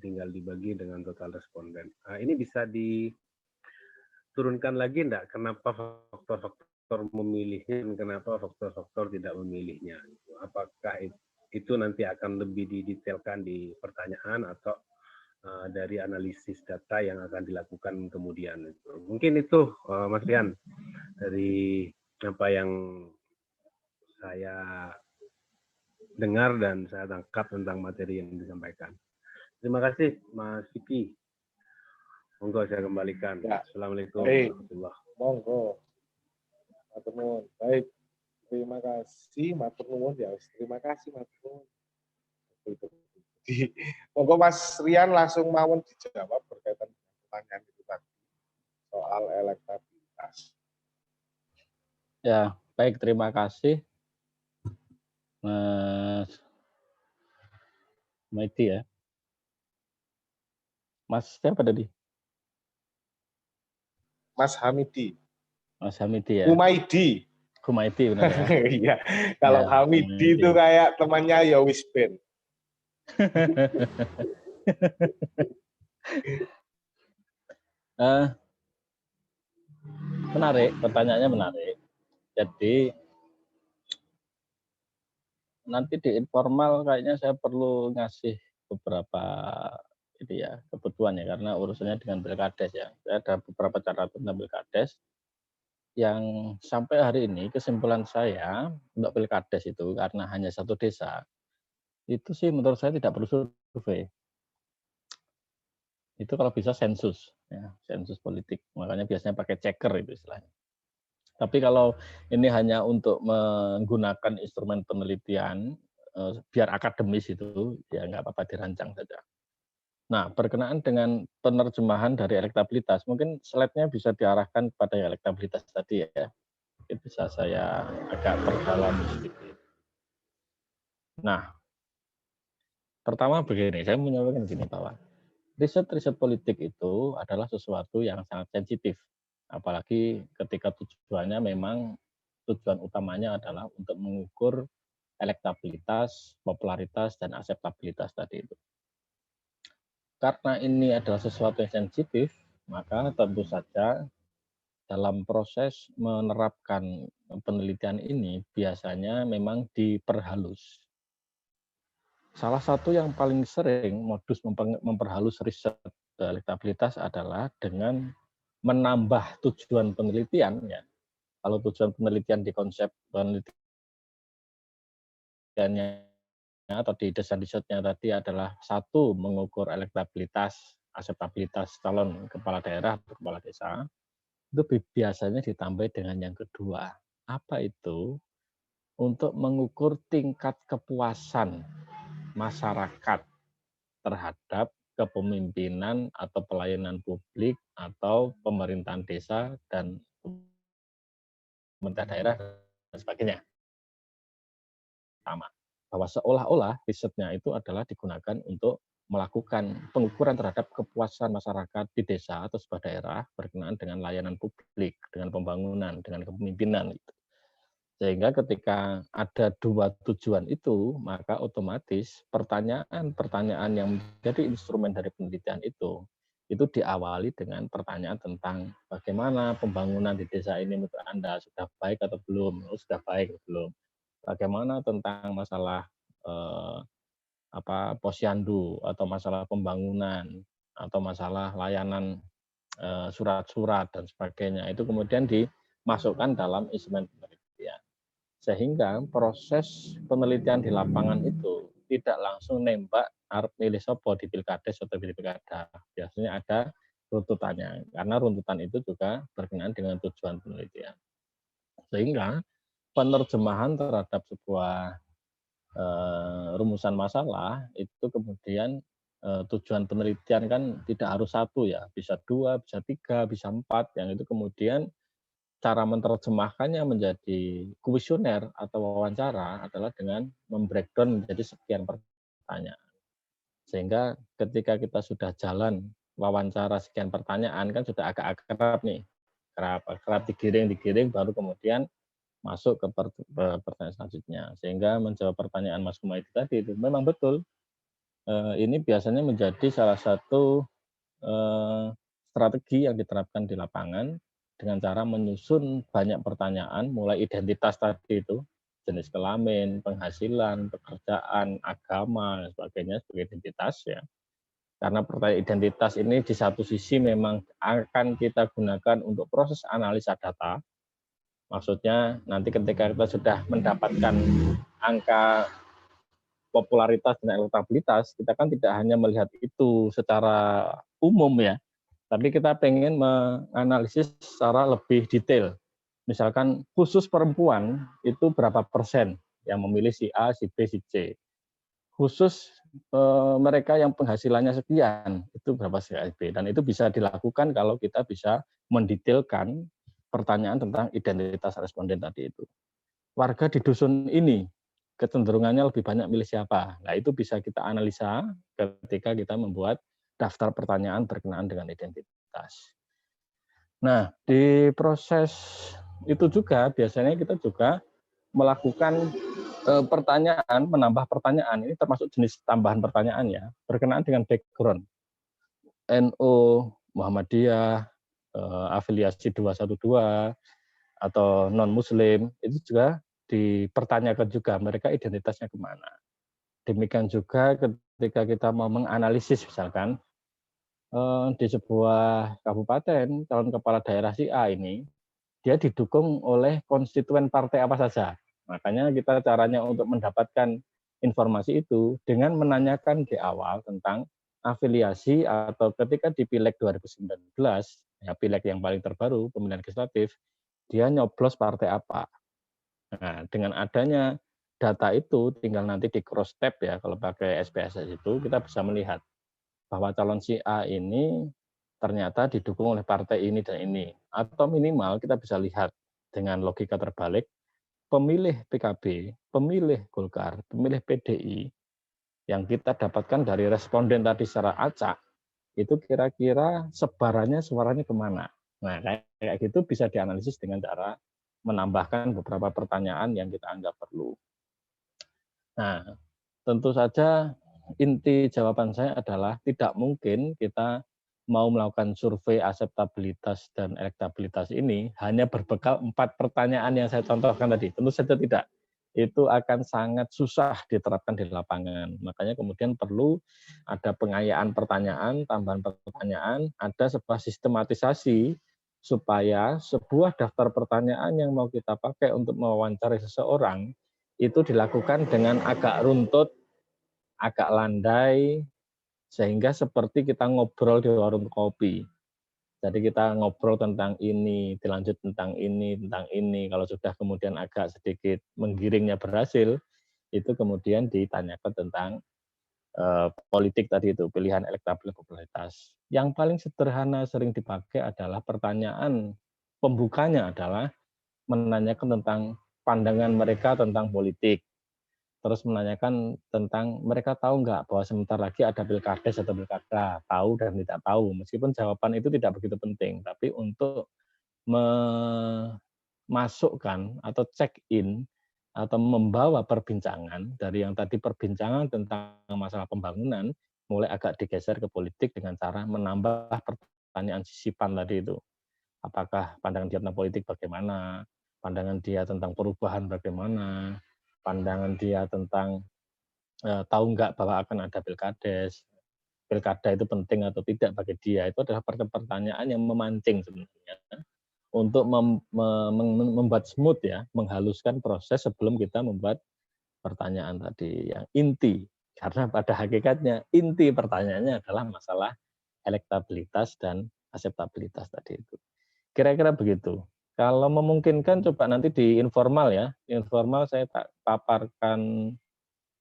tinggal dibagi dengan total responden. Ini bisa diturunkan lagi enggak, kenapa faktor-faktor memilihnya dan kenapa faktor-faktor tidak memilihnya? Apakah itu nanti akan lebih didetailkan di pertanyaan atau dari analisis data yang akan dilakukan kemudian? Mungkin itu Mas Rian dari apa yang saya dengar dan saya tangkap tentang materi yang disampaikan. Terima kasih Mas Vicky. Monggo saya kembalikan. Ya. Assalamualaikum warahmatullahi wabarakatuh. Monggo. Matur nuwun. Baik. Terima kasih matur nuwun ya. Terima kasih matur nuwun. Monggo Mas Rian langsung mawon dijawab berkaitan dengan pertanyaan itu tadi soal elektabilitas. Ya, baik, terima kasih Mas Maiti ya. Mas siapa tadi? Mas Hamidi. Mas Hamidi ya. Humaidi. Humaidi benar ya. Iya. Kalau Ya, Hamidi itu kayak temannya Yowis Ben. Menarik, pertanyaannya menarik. Jadi nanti di informal kayaknya saya perlu ngasih beberapa ini ya kebutuhan ya, karena urusannya dengan Pilkades ya. Saya ada beberapa catatan tentang Pilkades yang sampai hari ini kesimpulan saya untuk Pilkades itu karena hanya satu desa itu sih menurut saya tidak perlu survei. Itu kalau bisa sensus ya, sensus politik. Makanya biasanya pakai checker itu istilahnya. Tapi kalau ini hanya untuk menggunakan instrumen penelitian biar akademis itu ya nggak apa-apa, dirancang saja. Nah, berkenaan dengan penerjemahan dari elektabilitas, mungkin slide-nya bisa diarahkan pada elektabilitas tadi ya. Itu bisa saya agak perdalam sedikit. Nah, pertama begini, saya menyampaikan begini bahwa riset-riset politik itu adalah sesuatu yang sangat sensitif. Apalagi ketika tujuannya memang tujuan utamanya adalah untuk mengukur elektabilitas, popularitas, dan akseptabilitas tadi itu. Karena ini adalah sesuatu yang sensitif, maka tentu saja dalam proses menerapkan penelitian ini biasanya memang diperhalus. Salah satu yang paling sering modus memperhalus riset elektabilitas adalah dengan menambah tujuan penelitian ya. Kalau tujuan penelitian di konsep penelitiannya atau di desain risetnya tadi adalah satu, mengukur elektabilitas, akseptabilitas calon kepala daerah atau kepala desa, itu biasanya ditambah dengan yang kedua. Apa itu? Untuk mengukur tingkat kepuasan masyarakat terhadap kepemimpinan atau pelayanan publik atau pemerintahan desa dan pemerintah daerah dan sebagainya. Sama. Bahwa seolah-olah risetnya itu adalah digunakan untuk melakukan pengukuran terhadap kepuasan masyarakat di desa atau sebuah daerah berkenaan dengan layanan publik, dengan pembangunan, dengan kepemimpinan. Sehingga ketika ada dua tujuan itu, maka otomatis pertanyaan-pertanyaan yang menjadi instrumen dari penelitian itu diawali dengan pertanyaan tentang bagaimana pembangunan di desa ini menurut Anda, sudah baik atau belum? Oh, sudah baik atau belum? Bagaimana tentang masalah posyandu atau masalah pembangunan atau masalah layanan surat-surat dan sebagainya, itu kemudian dimasukkan dalam instrumen penelitian. Sehingga proses penelitian di lapangan itu tidak langsung nembak arep milih sopo di Pilkades atau di Pilkada. Biasanya ada runtutannya, karena runtutan itu juga berkenaan dengan tujuan penelitian. Sehingga penerjemahan terhadap sebuah rumusan masalah itu kemudian tujuan penelitian kan tidak harus satu ya, bisa dua, bisa tiga, bisa empat, yang itu kemudian cara menerjemahkannya menjadi kuesioner atau wawancara adalah dengan membreakdown menjadi sekian pertanyaan. Sehingga ketika kita sudah jalan wawancara sekian pertanyaan kan sudah agak akrab nih. Akrab digiring baru kemudian masuk ke pertanyaan selanjutnya. Sehingga menjawab pertanyaan Mas Humaydi tadi itu memang betul. Ini biasanya menjadi salah satu strategi yang diterapkan di lapangan dengan cara menyusun banyak pertanyaan, mulai identitas tadi itu, jenis kelamin, penghasilan, pekerjaan, agama, dan sebagainya sebagai identitas ya. Karena pertanyaan identitas ini di satu sisi memang akan kita gunakan untuk proses analisa data. Maksudnya nanti ketika kita sudah mendapatkan angka popularitas dan elektabilitas, kita kan tidak hanya melihat itu secara umum ya, tapi kita pengen menganalisis secara lebih detail. Misalkan khusus perempuan itu berapa persen yang memilih si A, si B, si C. Khusus mereka yang penghasilannya sekian, itu berapa si A, B. Dan itu bisa dilakukan kalau kita bisa mendetailkan pertanyaan tentang identitas responden tadi itu. Warga di dusun ini kecenderungannya lebih banyak milih siapa. Nah, itu bisa kita analisa ketika kita membuat daftar pertanyaan berkenaan dengan identitas. Nah, di proses itu juga biasanya kita juga melakukan pertanyaan, menambah pertanyaan. Ini termasuk jenis tambahan pertanyaan ya, berkenaan dengan background. NU, Muhammadiyah, afiliasi 212, atau non-muslim, itu juga dipertanyakan juga mereka identitasnya kemana. Demikian juga ketika kita mau menganalisis misalkan di sebuah kabupaten calon kepala daerah si A ini dia didukung oleh konstituen partai apa saja. Makanya kita caranya untuk mendapatkan informasi itu dengan menanyakan di awal tentang afiliasi atau ketika di Pileg 2019, ya Pileg yang paling terbaru, pemilihan legislatif, dia nyoblos partai apa. Nah, dengan adanya data itu tinggal nanti di cross tab ya, kalau pakai SPSS itu kita bisa melihat bahwa calon si A ini ternyata didukung oleh partai ini dan ini. Atau minimal kita bisa lihat dengan logika terbalik, pemilih PKB, pemilih Golkar, pemilih PDI, yang kita dapatkan dari responden tadi secara acak, itu kira-kira sebarannya suaranya kemana. Nah, kayak gitu bisa dianalisis dengan cara menambahkan beberapa pertanyaan yang kita anggap perlu. Nah, tentu saja inti jawaban saya adalah tidak mungkin kita mau melakukan survei akseptabilitas dan elektabilitas ini hanya berbekal 4 pertanyaan yang saya contohkan tadi. Tentu saja tidak. Itu akan sangat susah diterapkan di lapangan. Makanya kemudian perlu ada pengayaan pertanyaan, tambahan pertanyaan, ada sebuah sistematisasi supaya sebuah daftar pertanyaan yang mau kita pakai untuk mewawancarai seseorang itu dilakukan dengan agak runtut, agak landai, sehingga seperti kita ngobrol di warung kopi. Jadi kita ngobrol tentang ini, dilanjut tentang ini, tentang ini. Kalau sudah kemudian agak sedikit menggiringnya berhasil, itu kemudian ditanyakan tentang politik tadi itu, pilihan elektabilitas popularitas. Yang paling sederhana sering dipakai adalah pertanyaan pembukanya adalah menanyakan tentang pandangan mereka tentang politik. Terus menanyakan tentang mereka tahu nggak bahwa sebentar lagi ada pilkades atau pilkada, tahu dan tidak tahu. Meskipun jawaban itu tidak begitu penting, tapi untuk memasukkan atau check in atau membawa perbincangan dari yang tadi perbincangan tentang masalah pembangunan mulai agak digeser ke politik dengan cara menambah pertanyaan sisipan tadi itu. Apakah pandangan dia tentang politik bagaimana, pandangan dia tentang perubahan bagaimana, pandangan dia tentang tahu nggak bahwa akan ada pilkades, pilkada itu penting atau tidak bagi dia, itu adalah pertanyaan yang memancing sebenarnya untuk membuat smooth ya, menghaluskan proses sebelum kita membuat pertanyaan tadi yang inti. Karena pada hakikatnya inti pertanyaannya adalah masalah elektabilitas dan akseptabilitas tadi itu. Kira-kira begitu. Kalau memungkinkan coba nanti di informal ya. Informal saya tak paparkan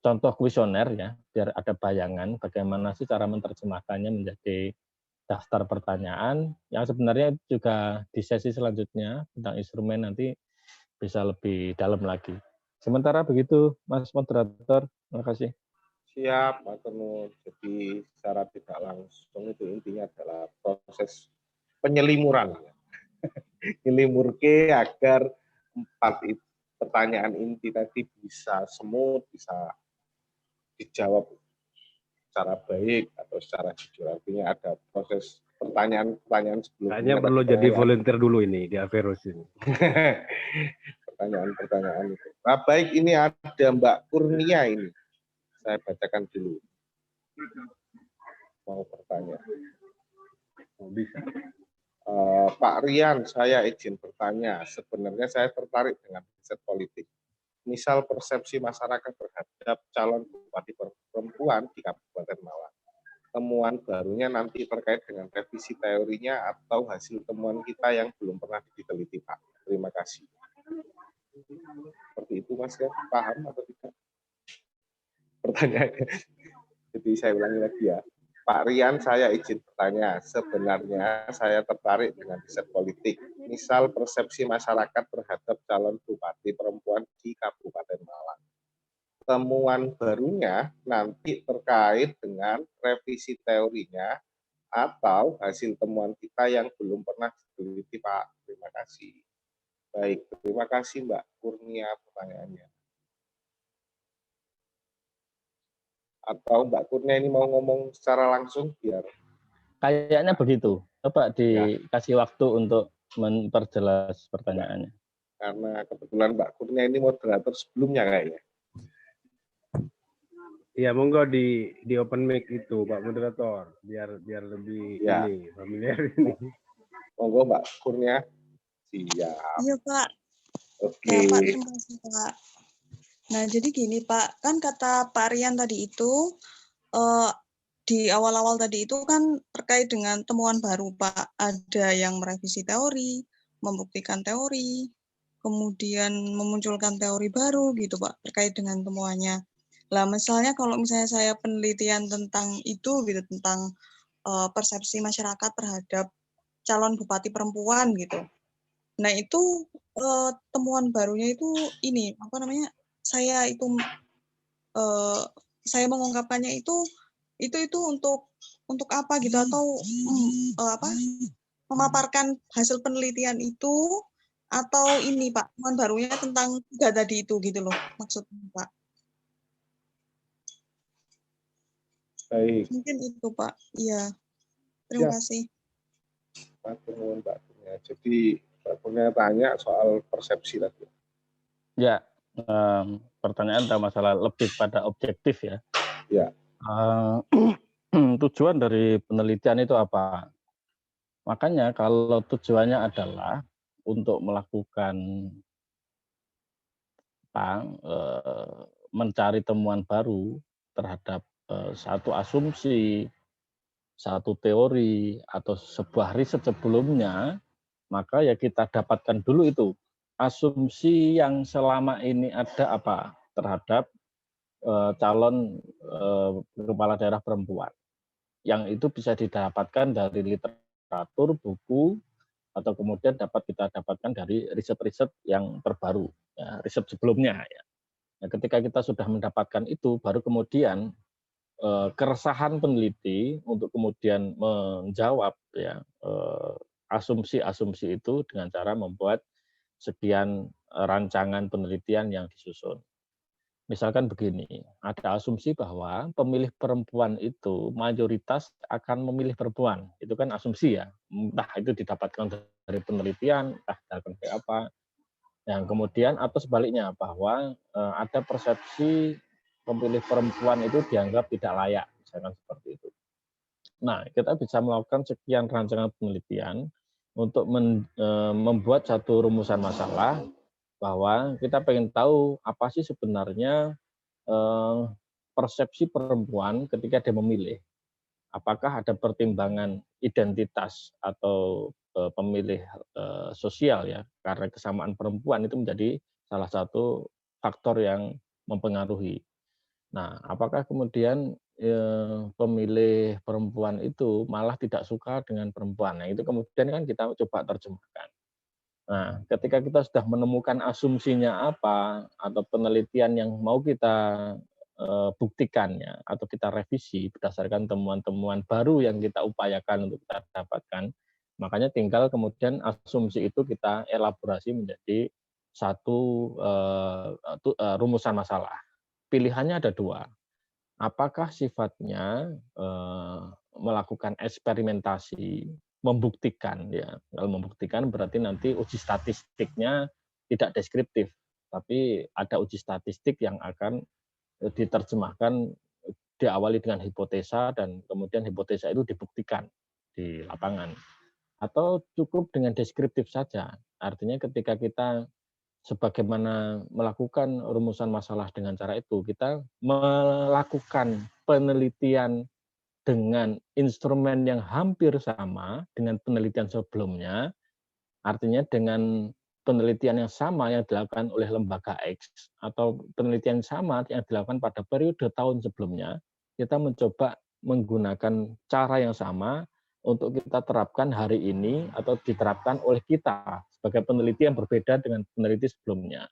contoh kuesioner ya, biar ada bayangan bagaimana sih cara menerjemahkannya menjadi daftar pertanyaan yang sebenarnya juga di sesi selanjutnya tentang instrumen nanti bisa lebih dalam lagi. Sementara begitu, Mas Moderator, terima kasih. Siap, matur nuwun. Jadi secara tidak langsung itu intinya adalah proses penyelimuran. Nyelimurke agar pertanyaan inti tadi bisa smooth, bisa dijawab secara baik atau secara jujur. Artinya ada proses pertanyaan-pertanyaan Kayaknya sebelumnya perlu tadi jadi yang volunteer dulu ini di Averus ini. pertanyaan-pertanyaan itu. Nah, baik, ini ada Mbak Kurnia ini. Saya bacakan dulu. Mau bertanya. Oh, bisa. Pak Rian, saya izin bertanya. Sebenarnya saya tertarik dengan riset politik. Misal persepsi masyarakat terhadap calon bupati perempuan di Kabupaten Malang. Temuan barunya nanti terkait dengan revisi teorinya atau hasil temuan kita yang belum pernah diteliti, Pak. Terima kasih. Seperti itu, Mas, ya? Paham atau tidak? Pertanyaannya. Jadi saya ulangi lagi ya. Pak Rian, saya izin bertanya. Sebenarnya saya tertarik dengan riset politik. Misal persepsi masyarakat terhadap calon bupati perempuan di Kabupaten Malang. Temuan barunya nanti terkait dengan revisi teorinya atau hasil temuan kita yang belum pernah diteliti, Pak. Terima kasih. Baik, terima kasih Mbak Kurnia pertanyaannya. Atau Mbak Kurnia ini mau ngomong secara langsung biar Kayaknya begitu. Coba dikasih waktu untuk memperjelas pertanyaannya. karena kebetulan Mbak Kurnia ini moderator sebelumnya kayaknya. Iya, monggo di open mic itu Pak Moderator, biar lebih Ya. ini familiar ini. Monggo Mbak Kurnia. Siap. Iya Pak. Oke. Ya Pak, terima kasih Pak. Nah jadi gini Pak, kan kata Pak Rian tadi itu di awal-awal tadi itu kan terkait dengan temuan baru Pak. Ada yang merevisi teori, membuktikan teori, kemudian memunculkan teori baru gitu Pak terkait dengan temuannya. Lah misalnya kalau misalnya saya penelitian tentang itu gitu, tentang persepsi masyarakat terhadap calon bupati perempuan gitu. Nah itu temuan barunya itu ini apa namanya? Saya itu saya mengungkapkannya itu untuk apa gitu atau apa? Memaparkan hasil penelitian itu atau ini Pak, temuan barunya tentang 3 tadi itu gitu loh maksudnya Pak. Baik. Mungkin itu Pak. Iya. Terima kasih. Mbak Kurnia. Jadi Mbak Kurnia tanya soal persepsi tadi. Ya, pertanyaan tentang masalah lebih pada objektif ya. Ya. Tujuan dari penelitian itu apa? Makanya kalau tujuannya adalah untuk melakukan mencari temuan baru terhadap satu asumsi, satu teori, atau sebuah riset sebelumnya, maka ya kita dapatkan dulu itu asumsi yang selama ini ada apa terhadap calon kepala daerah perempuan. Yang itu bisa didapatkan dari literatur, buku, atau kemudian dapat kita dapatkan dari riset-riset yang terbaru, ya, riset sebelumnya. Ya. Nah, ketika kita sudah mendapatkan itu, baru kemudian keresahan peneliti untuk kemudian menjawab ya asumsi-asumsi itu dengan cara membuat sekian rancangan penelitian yang disusun. Misalkan begini, ada asumsi bahwa pemilih perempuan itu mayoritas akan memilih perempuan. Itu kan asumsi ya. Entah itu didapatkan dari penelitian, entah dari apa. Yang kemudian atau sebaliknya bahwa ada persepsi pemilih perempuan itu dianggap tidak layak, misalkan seperti itu. Nah, kita bisa melakukan sekian rancangan penelitian untuk membuat satu rumusan masalah bahwa kita pengen tahu apa sih sebenarnya persepsi perempuan ketika dia memilih. Apakah ada pertimbangan identitas atau pemilih sosial ya, karena kesamaan perempuan itu menjadi salah satu faktor yang mempengaruhi. Nah, apakah kemudian pemilih perempuan itu malah tidak suka dengan perempuan? Nah, itu kemudian kan kita coba terjemahkan. Nah, ketika kita sudah menemukan asumsinya apa atau penelitian yang mau kita buktikannya atau kita revisi berdasarkan temuan-temuan baru yang kita upayakan untuk kita dapatkan. Makanya tinggal kemudian asumsi itu kita elaborasi menjadi satu rumusan masalah. Pilihannya ada dua. Apakah sifatnya melakukan eksperimentasi, membuktikan ya. Kalau membuktikan berarti nanti uji statistiknya tidak deskriptif, tapi ada uji statistik yang akan diterjemahkan diawali dengan hipotesa dan kemudian hipotesa itu dibuktikan di lapangan. Atau cukup dengan deskriptif saja. Artinya ketika kita sebagaimana melakukan rumusan masalah dengan cara itu, kita melakukan penelitian dengan instrumen yang hampir sama dengan penelitian sebelumnya, artinya dengan penelitian yang sama yang dilakukan oleh lembaga X atau penelitian sama yang dilakukan pada periode tahun sebelumnya, kita mencoba menggunakan cara yang sama untuk kita terapkan hari ini atau diterapkan oleh kita sebagai peneliti yang berbeda dengan peneliti sebelumnya.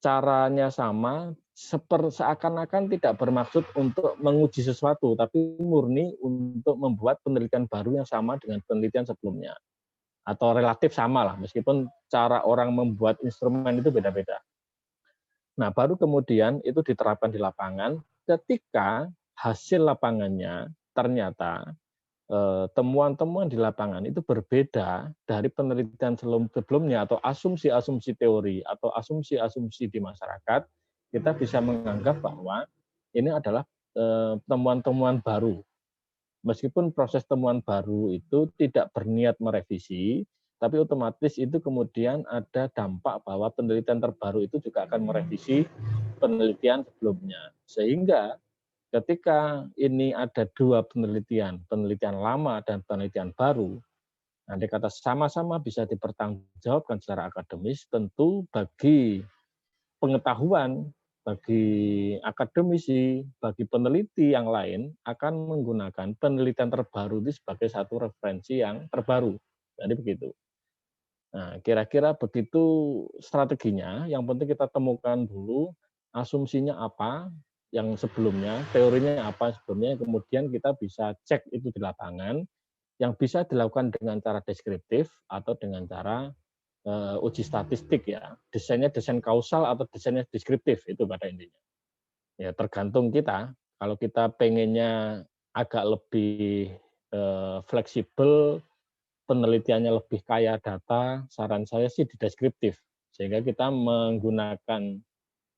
Caranya sama, seakan-akan tidak bermaksud untuk menguji sesuatu, tapi murni untuk membuat penelitian baru yang sama dengan penelitian sebelumnya. Atau relatif sama lah, meskipun cara orang membuat instrumen itu beda-beda. Nah, baru kemudian itu diterapkan di lapangan ketika hasil lapangannya ternyata temuan-temuan di lapangan itu berbeda dari penelitian sebelumnya atau asumsi-asumsi teori atau asumsi-asumsi di masyarakat, kita bisa menganggap bahwa ini adalah temuan-temuan baru. Meskipun proses temuan baru itu tidak berniat merevisi, tapi otomatis itu kemudian ada dampak bahwa penelitian terbaru itu juga akan merevisi penelitian sebelumnya. Sehingga ketika ini ada dua penelitian lama dan penelitian baru, nanti kata sama-sama bisa dipertanggungjawabkan secara akademis, tentu bagi pengetahuan, bagi akademisi, bagi peneliti yang lain akan menggunakan penelitian terbaru itu sebagai satu referensi yang terbaru. Jadi begitu. Nah, kira-kira begitu strateginya. Yang penting kita temukan dulu asumsinya apa yang sebelumnya, teorinya apa sebelumnya, kemudian kita bisa cek itu di lapangan, yang bisa dilakukan dengan cara deskriptif atau dengan cara uji statistik ya. Desainnya desain kausal atau desainnya deskriptif, itu pada intinya. Ya tergantung kita. Kalau kita pengennya agak lebih fleksibel, penelitiannya lebih kaya data, saran saya sih di deskriptif. Sehingga kita menggunakan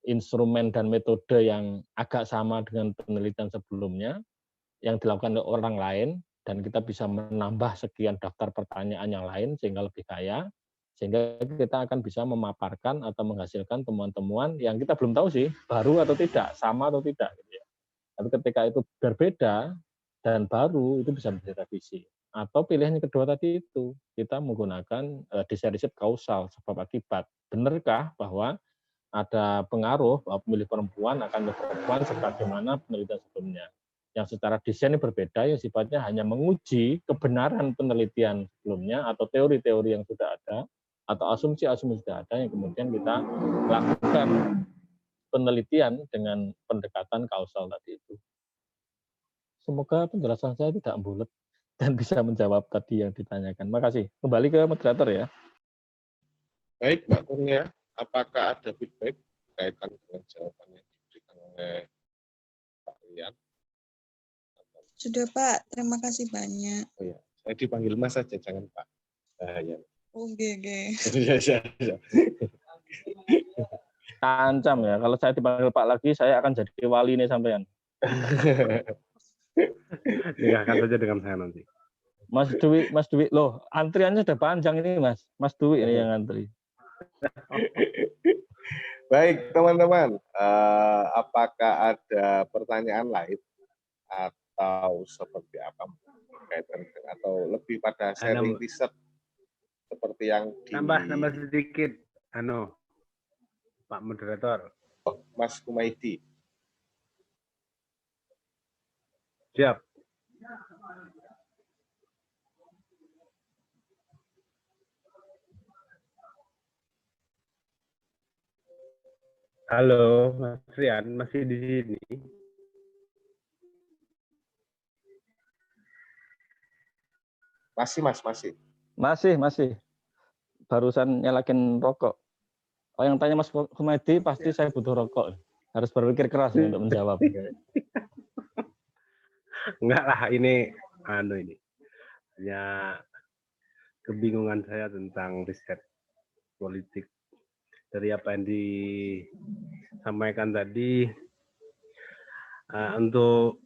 instrumen dan metode yang agak sama dengan penelitian sebelumnya, yang dilakukan oleh orang lain, dan kita bisa menambah sekian daftar pertanyaan yang lain sehingga lebih kaya, sehingga kita akan bisa memaparkan atau menghasilkan temuan-temuan yang kita belum tahu sih, baru atau tidak, sama atau tidak. Gitu ya. Tapi ketika itu berbeda dan baru, itu bisa direvisi. Atau pilihan yang kedua tadi itu, kita menggunakan desain riset kausal, sebab akibat. Benarkah bahwa ada pengaruh bahwa pemilih perempuan akan lebih perempuan sebagaimana penelitian sebelumnya. Yang secara desain ini berbeda, yang sifatnya hanya menguji kebenaran penelitian sebelumnya atau teori-teori yang sudah ada, atau asumsi-asumsi sudah ada yang kemudian kita lakukan penelitian dengan pendekatan kausal tadi itu. Semoga penjelasan saya tidak bulat dan bisa menjawab tadi yang ditanyakan. Makasih. Kembali ke moderator ya. Baik, Mbak Kurnia. Apakah ada feedback kaitan dengan jawaban yang diberikan oleh Pak Rian? Sudah Pak, terima kasih banyak. Oh ya, saya dipanggil Mas saja, jangan Pak. Ya. Oh, gege. Ancam ya, kalau saya dipanggil Pak lagi, saya akan jadi wali nih sampean. Nikahkan saja dengan saya nanti. Mas Dwi, loh antriannya sudah panjang ini Mas Dwi ini yang antri. Baik, teman-teman. Apakah ada pertanyaan lain atau seperti apa kaitan atau lebih pada sharing riset seperti yang nambah sedikit, Pak Moderator. Mas Kumaidi. Siap. Halo, Mas Rian, masih di sini? Masih Mas, masih. Masih. Barusan nyalakin rokok. Kalau yang tanya Mas Humaydi, pasti saya butuh rokok. Harus berpikir keras nih untuk menjawab. Enggak lah, ini hanya kebingungan saya tentang riset politik. Dari apa yang disampaikan tadi, untuk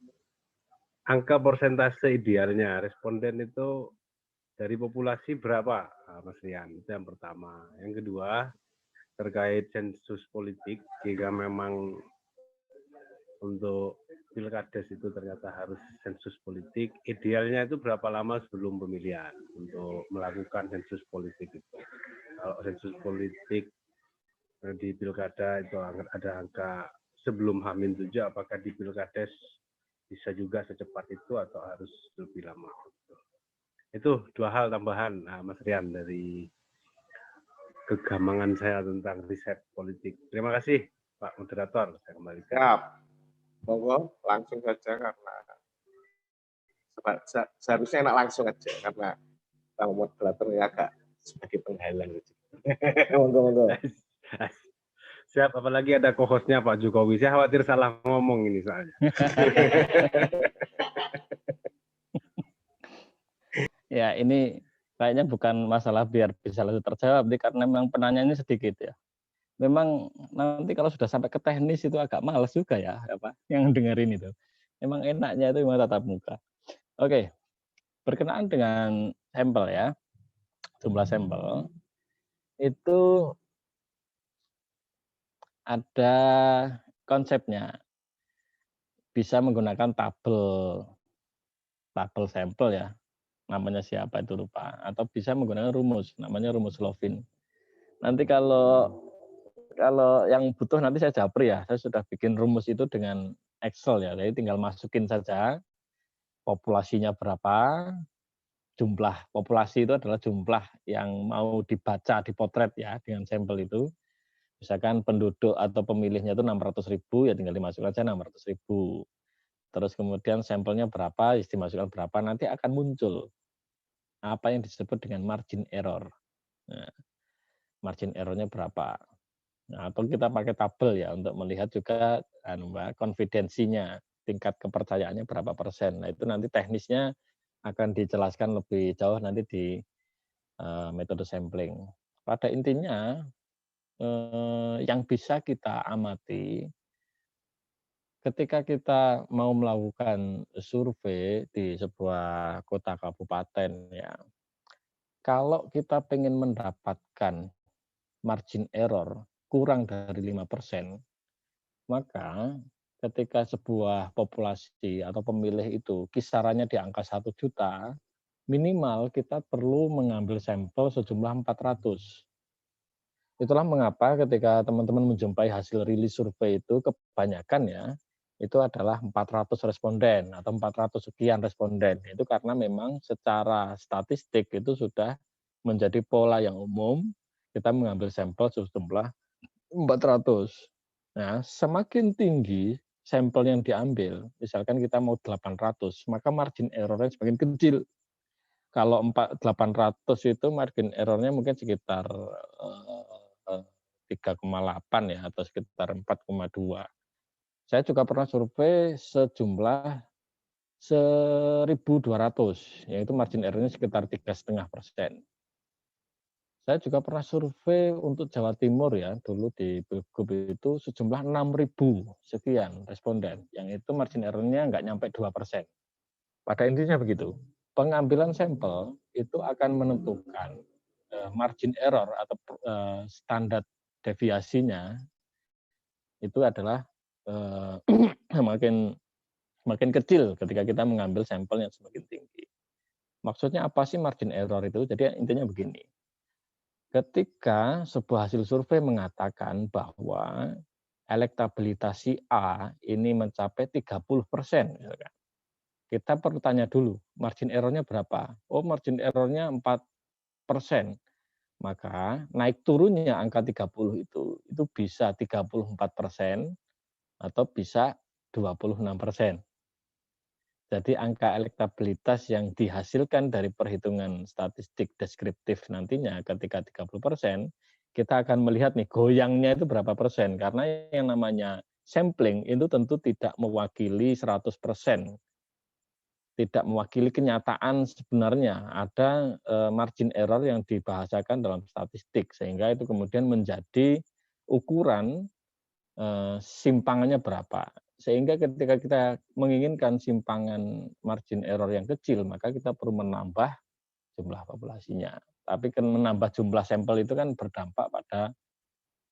angka persentase idealnya responden itu dari populasi berapa, Mas Rian? Itu yang pertama. Yang kedua, terkait sensus politik, jika memang untuk pilkades itu ternyata harus sensus politik, idealnya itu berapa lama sebelum pemilihan untuk melakukan sensus politik itu? Kalau sensus politik di pilkada itu ada angka sebelum H-7, apakah di pilkades bisa juga secepat itu atau harus lebih lama? Itu dua hal tambahan, Mas Rian, dari kegamangan saya tentang riset politik. Terima kasih, Pak Moderator. Saya kembalikan. Siap. Monggo langsung saja karena seharusnya enak langsung aja karena Bang moderator ya agak sebagai penghalang gitu. Monggo. Siap, apalagi ada co-hostnya Pak Jokowi. Saya khawatir salah ngomong ini soalnya. Ya, ini kayaknya bukan masalah biar bisa langsung terjawab, karena memang penanyanya sedikit ya. Memang nanti kalau sudah sampai ke teknis itu agak males juga ya, yang dengerin itu. Memang enaknya itu memang tatap muka. Oke, berkenaan dengan sampel ya, jumlah sampel itu ada konsepnya. Bisa menggunakan tabel sampel ya, namanya siapa itu lupa, atau bisa menggunakan rumus, namanya rumus Lovin. Nanti kalau yang butuh nanti saya japri ya, saya sudah bikin rumus itu dengan Excel ya, jadi tinggal masukin saja populasinya berapa, jumlah populasi itu adalah jumlah yang mau dibaca, dipotret ya dengan sampel itu. Misalkan penduduk atau pemilihnya itu 600.000, ya tinggal dimasukkan saja 600.000. Terus kemudian sampelnya berapa, dimasukkan berapa, nanti akan muncul apa yang disebut dengan margin error. Nah, margin errornya berapa. Nah, atau kita pakai tabel ya untuk melihat juga konfidensinya, tingkat kepercayaannya berapa persen. Nah, itu nanti teknisnya akan dijelaskan lebih jauh nanti di metode sampling. Pada intinya yang bisa kita amati ketika kita mau melakukan survei di sebuah kota kabupaten ya, kalau kita pengen mendapatkan margin error kurang dari 5%, maka ketika sebuah populasi atau pemilih itu kisarannya di angka 1 juta, minimal kita perlu mengambil sampel sejumlah 400. Itulah mengapa ketika teman-teman menjumpai hasil rilis survei itu kebanyakan ya, itu adalah 400 responden atau 400 sekian responden. Itu karena memang secara statistik itu sudah menjadi pola yang umum, kita mengambil sampel sejumlah 400. Nah, semakin tinggi sampel yang diambil, misalkan kita mau 800, maka margin errornya semakin kecil. Kalau 800 itu margin errornya mungkin sekitar 3,8 ya, atau sekitar 4,2. Saya juga pernah survei sejumlah 1.200, yaitu margin errornya sekitar 3,5%. Saya juga pernah survei untuk Jawa Timur ya, dulu di Pilgub itu sejumlah 6.000 sekian responden, yang itu margin errornya nggak nyampe 2%. Pada intinya begitu, pengambilan sampel itu akan menentukan margin error atau standar deviasinya itu adalah makin kecil ketika kita mengambil sampel yang semakin tinggi. Maksudnya apa sih margin error itu? Jadi intinya begini, ketika sebuah hasil survei mengatakan bahwa elektabilitas si A ini mencapai 30%, misalkan, kita perlu tanya dulu, margin errornya berapa? Oh, margin errornya 4%. maka naik turunnya angka 30 itu bisa 34% atau bisa 26%. Jadi angka elektabilitas yang dihasilkan dari perhitungan statistik deskriptif nantinya ketika 30%, kita akan melihat nih goyangnya itu berapa persen. Karena yang namanya sampling itu tentu tidak mewakili 100%. Tidak mewakili kenyataan sebenarnya. Ada margin error yang dibahasakan dalam statistik. Sehingga itu kemudian menjadi ukuran simpangannya berapa. Sehingga ketika kita menginginkan simpangan margin error yang kecil, maka kita perlu menambah jumlah populasinya. Tapi kan menambah jumlah sampel itu kan berdampak pada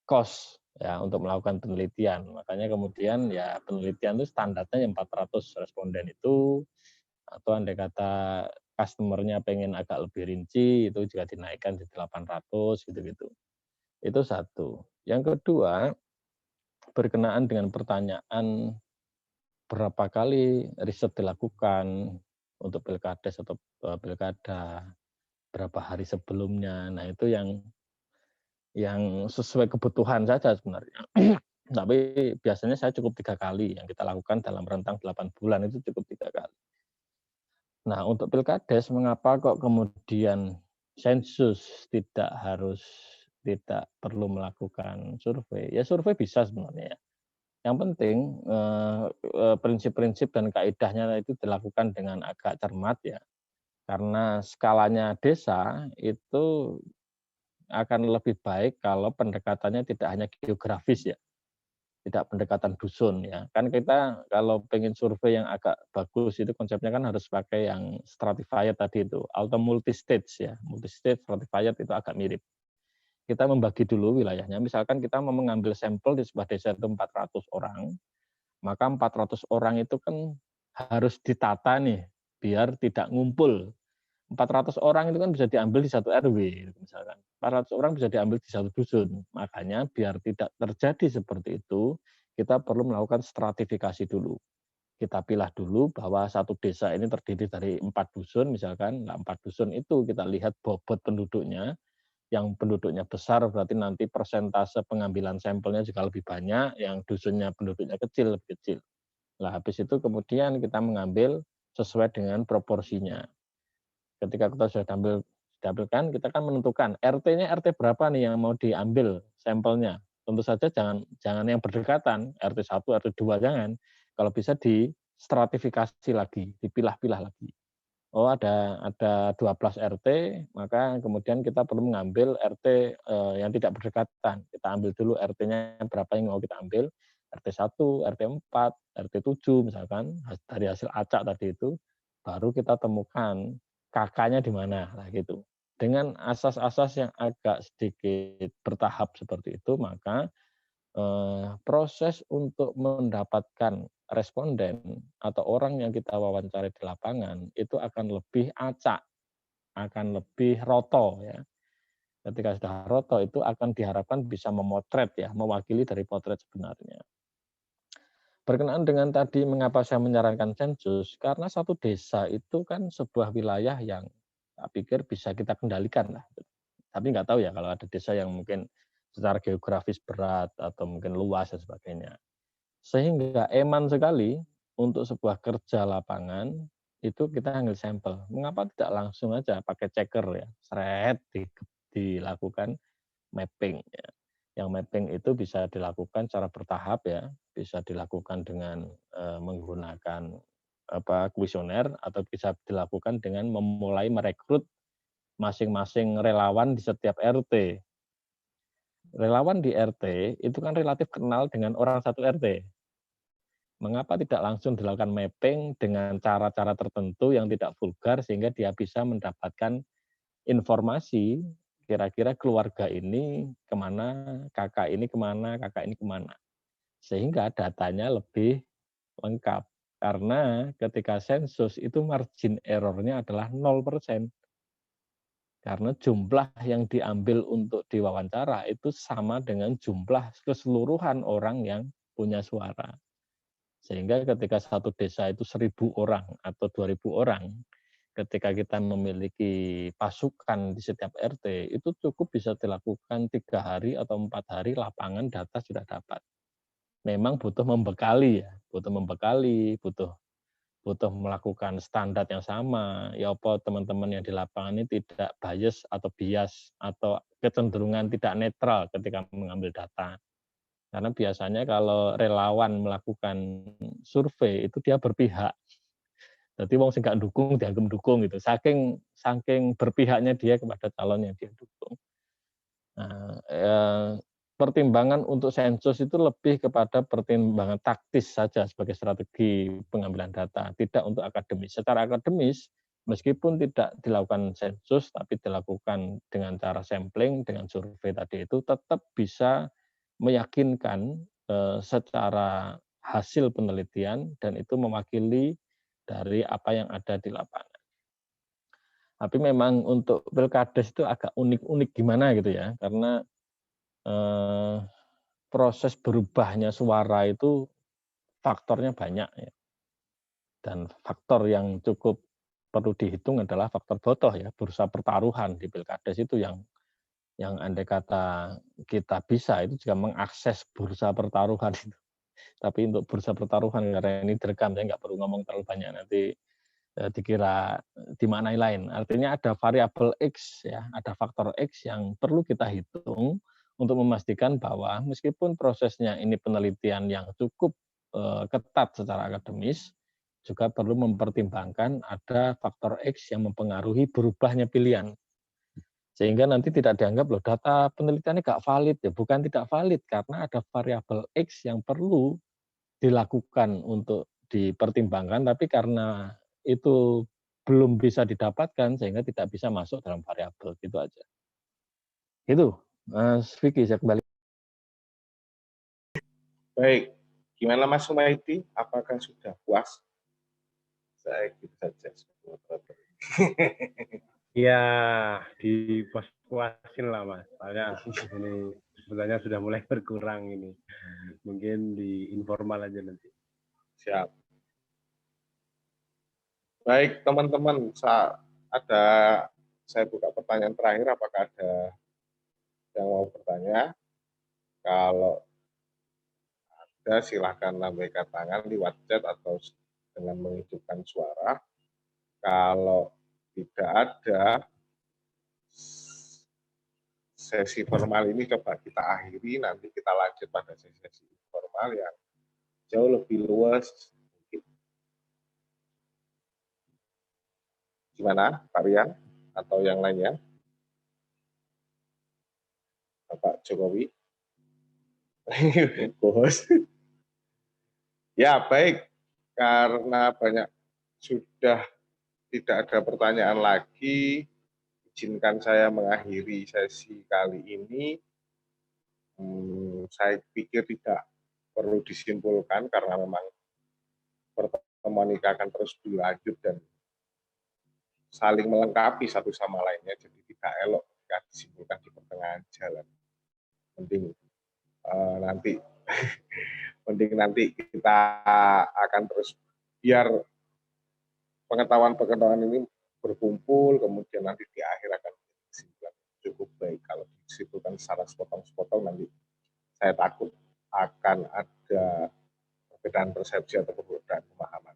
cost ya untuk melakukan penelitian. Makanya kemudian ya penelitian itu standarnya 400 responden itu, atau andai kata customer-nya pengen agak lebih rinci, itu juga dinaikkan di 800 gitu-gitu. Itu satu. Yang kedua, berkenaan dengan pertanyaan berapa kali riset dilakukan untuk pilkades atau pilkada, berapa hari sebelumnya. Nah, itu yang sesuai kebutuhan saja sebenarnya. Tapi biasanya saya cukup 3 kali yang kita lakukan dalam rentang 8 bulan itu cukup 3 kali. Nah, untuk pilkades mengapa kok kemudian sensus tidak perlu melakukan survei? Ya survei bisa sebenarnya ya. Yang penting prinsip-prinsip dan kaidahnya itu dilakukan dengan agak cermat ya. Karena skalanya desa itu akan lebih baik kalau pendekatannya tidak hanya geografis ya, tidak pendekatan dusun ya. Kan kita kalau pengen survei yang agak bagus itu konsepnya kan harus pakai yang stratified tadi itu, atau multi-stage ya. Multi-stage, stratified itu agak mirip. Kita membagi dulu wilayahnya, misalkan kita mau mengambil sampel di sebuah desa itu 400 orang, maka 400 orang itu kan harus ditata nih, biar tidak ngumpul. 400 orang itu kan bisa diambil di satu RW, misalkan. 400 orang bisa diambil di satu dusun. Makanya biar tidak terjadi seperti itu, kita perlu melakukan stratifikasi dulu. Kita pilah dulu bahwa satu desa ini terdiri dari 4 dusun, misalkan. Nah, 4 dusun itu kita lihat bobot penduduknya. Yang penduduknya besar berarti nanti persentase pengambilan sampelnya juga lebih banyak, yang dusunnya penduduknya kecil, lebih kecil. Nah, habis itu kemudian kita mengambil sesuai dengan proporsinya. Ketika kita sudah dapilkan, kita kan menentukan RT-nya RT berapa nih yang mau diambil sampelnya. Tentu saja jangan yang berdekatan, RT 1, RT 2 jangan. Kalau bisa di stratifikasi lagi, dipilah-pilah lagi. Oh ada 12 RT, maka kemudian kita perlu mengambil RT yang tidak berdekatan. Kita ambil dulu RT-nya berapa yang mau kita ambil, RT 1, RT 4, RT 7 misalkan, dari hasil acak tadi itu, baru kita temukan kakaknya di mana, nah gitu. Dengan asas-asas yang agak sedikit bertahap seperti itu, maka proses untuk mendapatkan responden atau orang yang kita wawancarai di lapangan itu akan lebih acak, akan lebih roto ya. Ketika sudah roto itu akan diharapkan bisa memotret ya, mewakili dari potret sebenarnya. Berkenaan dengan tadi mengapa saya menyarankan sensus, karena satu desa itu kan sebuah wilayah yang saya pikir bisa kita kendalikan lah. Tapi nggak tahu ya kalau ada desa yang mungkin secara geografis berat atau mungkin luas dan sebagainya. Sehingga eman sekali untuk sebuah kerja lapangan itu kita ambil sampel. Mengapa tidak langsung aja pakai checker ya, seret dilakukan mapping ya. Yang mapping itu bisa dilakukan secara bertahap ya, bisa dilakukan dengan menggunakan kuesioner atau bisa dilakukan dengan memulai merekrut masing-masing relawan di setiap RT. Relawan di RT itu kan relatif kenal dengan orang satu RT. Mengapa tidak langsung dilakukan mapping dengan cara-cara tertentu yang tidak vulgar sehingga dia bisa mendapatkan informasi kira-kira keluarga ini kemana, kakak ini kemana, kakak ini kemana. Sehingga datanya lebih lengkap. Karena ketika sensus itu margin error-nya adalah 0%. Karena jumlah yang diambil untuk diwawancara itu sama dengan jumlah keseluruhan orang yang punya suara. Sehingga ketika satu desa itu 1.000 orang atau 2.000 orang, ketika kita memiliki pasukan di setiap RT, itu cukup bisa dilakukan 3 hari atau 4 hari lapangan data sudah dapat. Memang butuh membekali ya, butuh butuh melakukan standar yang sama. Ya apa teman-teman yang di lapangan ini tidak bias atau kecenderungan tidak netral ketika mengambil data. Karena biasanya kalau relawan melakukan survei itu dia berpihak. Jadi wong sing gak dukung dianggap dukung gitu. Saking berpihaknya dia kepada calon yang dia dukung. Nah, pertimbangan untuk sensus itu lebih kepada pertimbangan taktis saja sebagai strategi pengambilan data, tidak untuk akademis. Secara akademis, meskipun tidak dilakukan sensus, tapi dilakukan dengan cara sampling, dengan survei tadi itu, tetap bisa meyakinkan secara hasil penelitian dan itu mewakili dari apa yang ada di lapangan. Tapi memang untuk Pilkades itu agak unik-unik gimana gitu ya, karena proses berubahnya suara itu faktornya banyak ya. Dan faktor yang cukup perlu dihitung adalah faktor botoh ya, bursa pertaruhan di Pilkades itu yang andai kata kita bisa itu juga mengakses bursa pertaruhan itu. Tapi untuk bursa pertaruhan karena ini direkam saya nggak perlu ngomong terlalu banyak nanti dikira dimaknai lain. Artinya ada variabel X ya, ada faktor X yang perlu kita hitung untuk memastikan bahwa meskipun prosesnya ini penelitian yang cukup ketat secara akademis, juga perlu mempertimbangkan ada faktor X yang mempengaruhi berubahnya pilihan. Sehingga nanti tidak dianggap loh data penelitiannya nggak valid ya, bukan tidak valid karena ada variabel X yang perlu dilakukan untuk dipertimbangkan, tapi karena itu belum bisa didapatkan sehingga tidak bisa masuk dalam variabel gitu aja. Itu, Mas Vicky, saya kembali. Baik, gimana Mas Sumaidi? Apakah sudah puas? Saya gitu saja. Ya, dipuas-puasin lah Mas. Soalnya ini sebenarnya sudah mulai berkurang ini. Mungkin di informal aja nanti. Siap. Baik, teman-teman, saya buka pertanyaan terakhir. Apakah ada yang mau bertanya? Kalau ada, silahkan lambaikan tangan lewat chat atau dengan menghidupkan suara. Kalau tidak ada, sesi formal ini coba kita akhiri, nanti kita lanjut pada sesi formal yang jauh lebih luas. Gimana, Pak Rian? Atau yang lainnya? Bapak Jokowi? Bos. Ya, baik. Karena sudah tidak ada pertanyaan lagi, izinkan saya mengakhiri sesi kali ini. Saya pikir tidak perlu disimpulkan karena memang pertemuan ini akan terus berlanjut dan saling melengkapi satu sama lainnya, jadi tidak elok jika disimpulkan di pertengahan jalan. Mending nanti kita akan terus biar pengetahuan ini berkumpul, kemudian nanti di akhir akan kesimpulan cukup baik. Kalau disimpulkan secara sepotong-sepotong nanti saya takut akan ada perbedaan persepsi atau perbedaan pemahaman.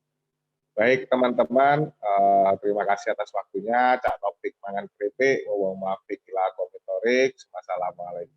Baik teman-teman, terima kasih atas waktunya. Cak Topik mangan keripik, wawang maafik ila komitorik. Wassalamualaikum.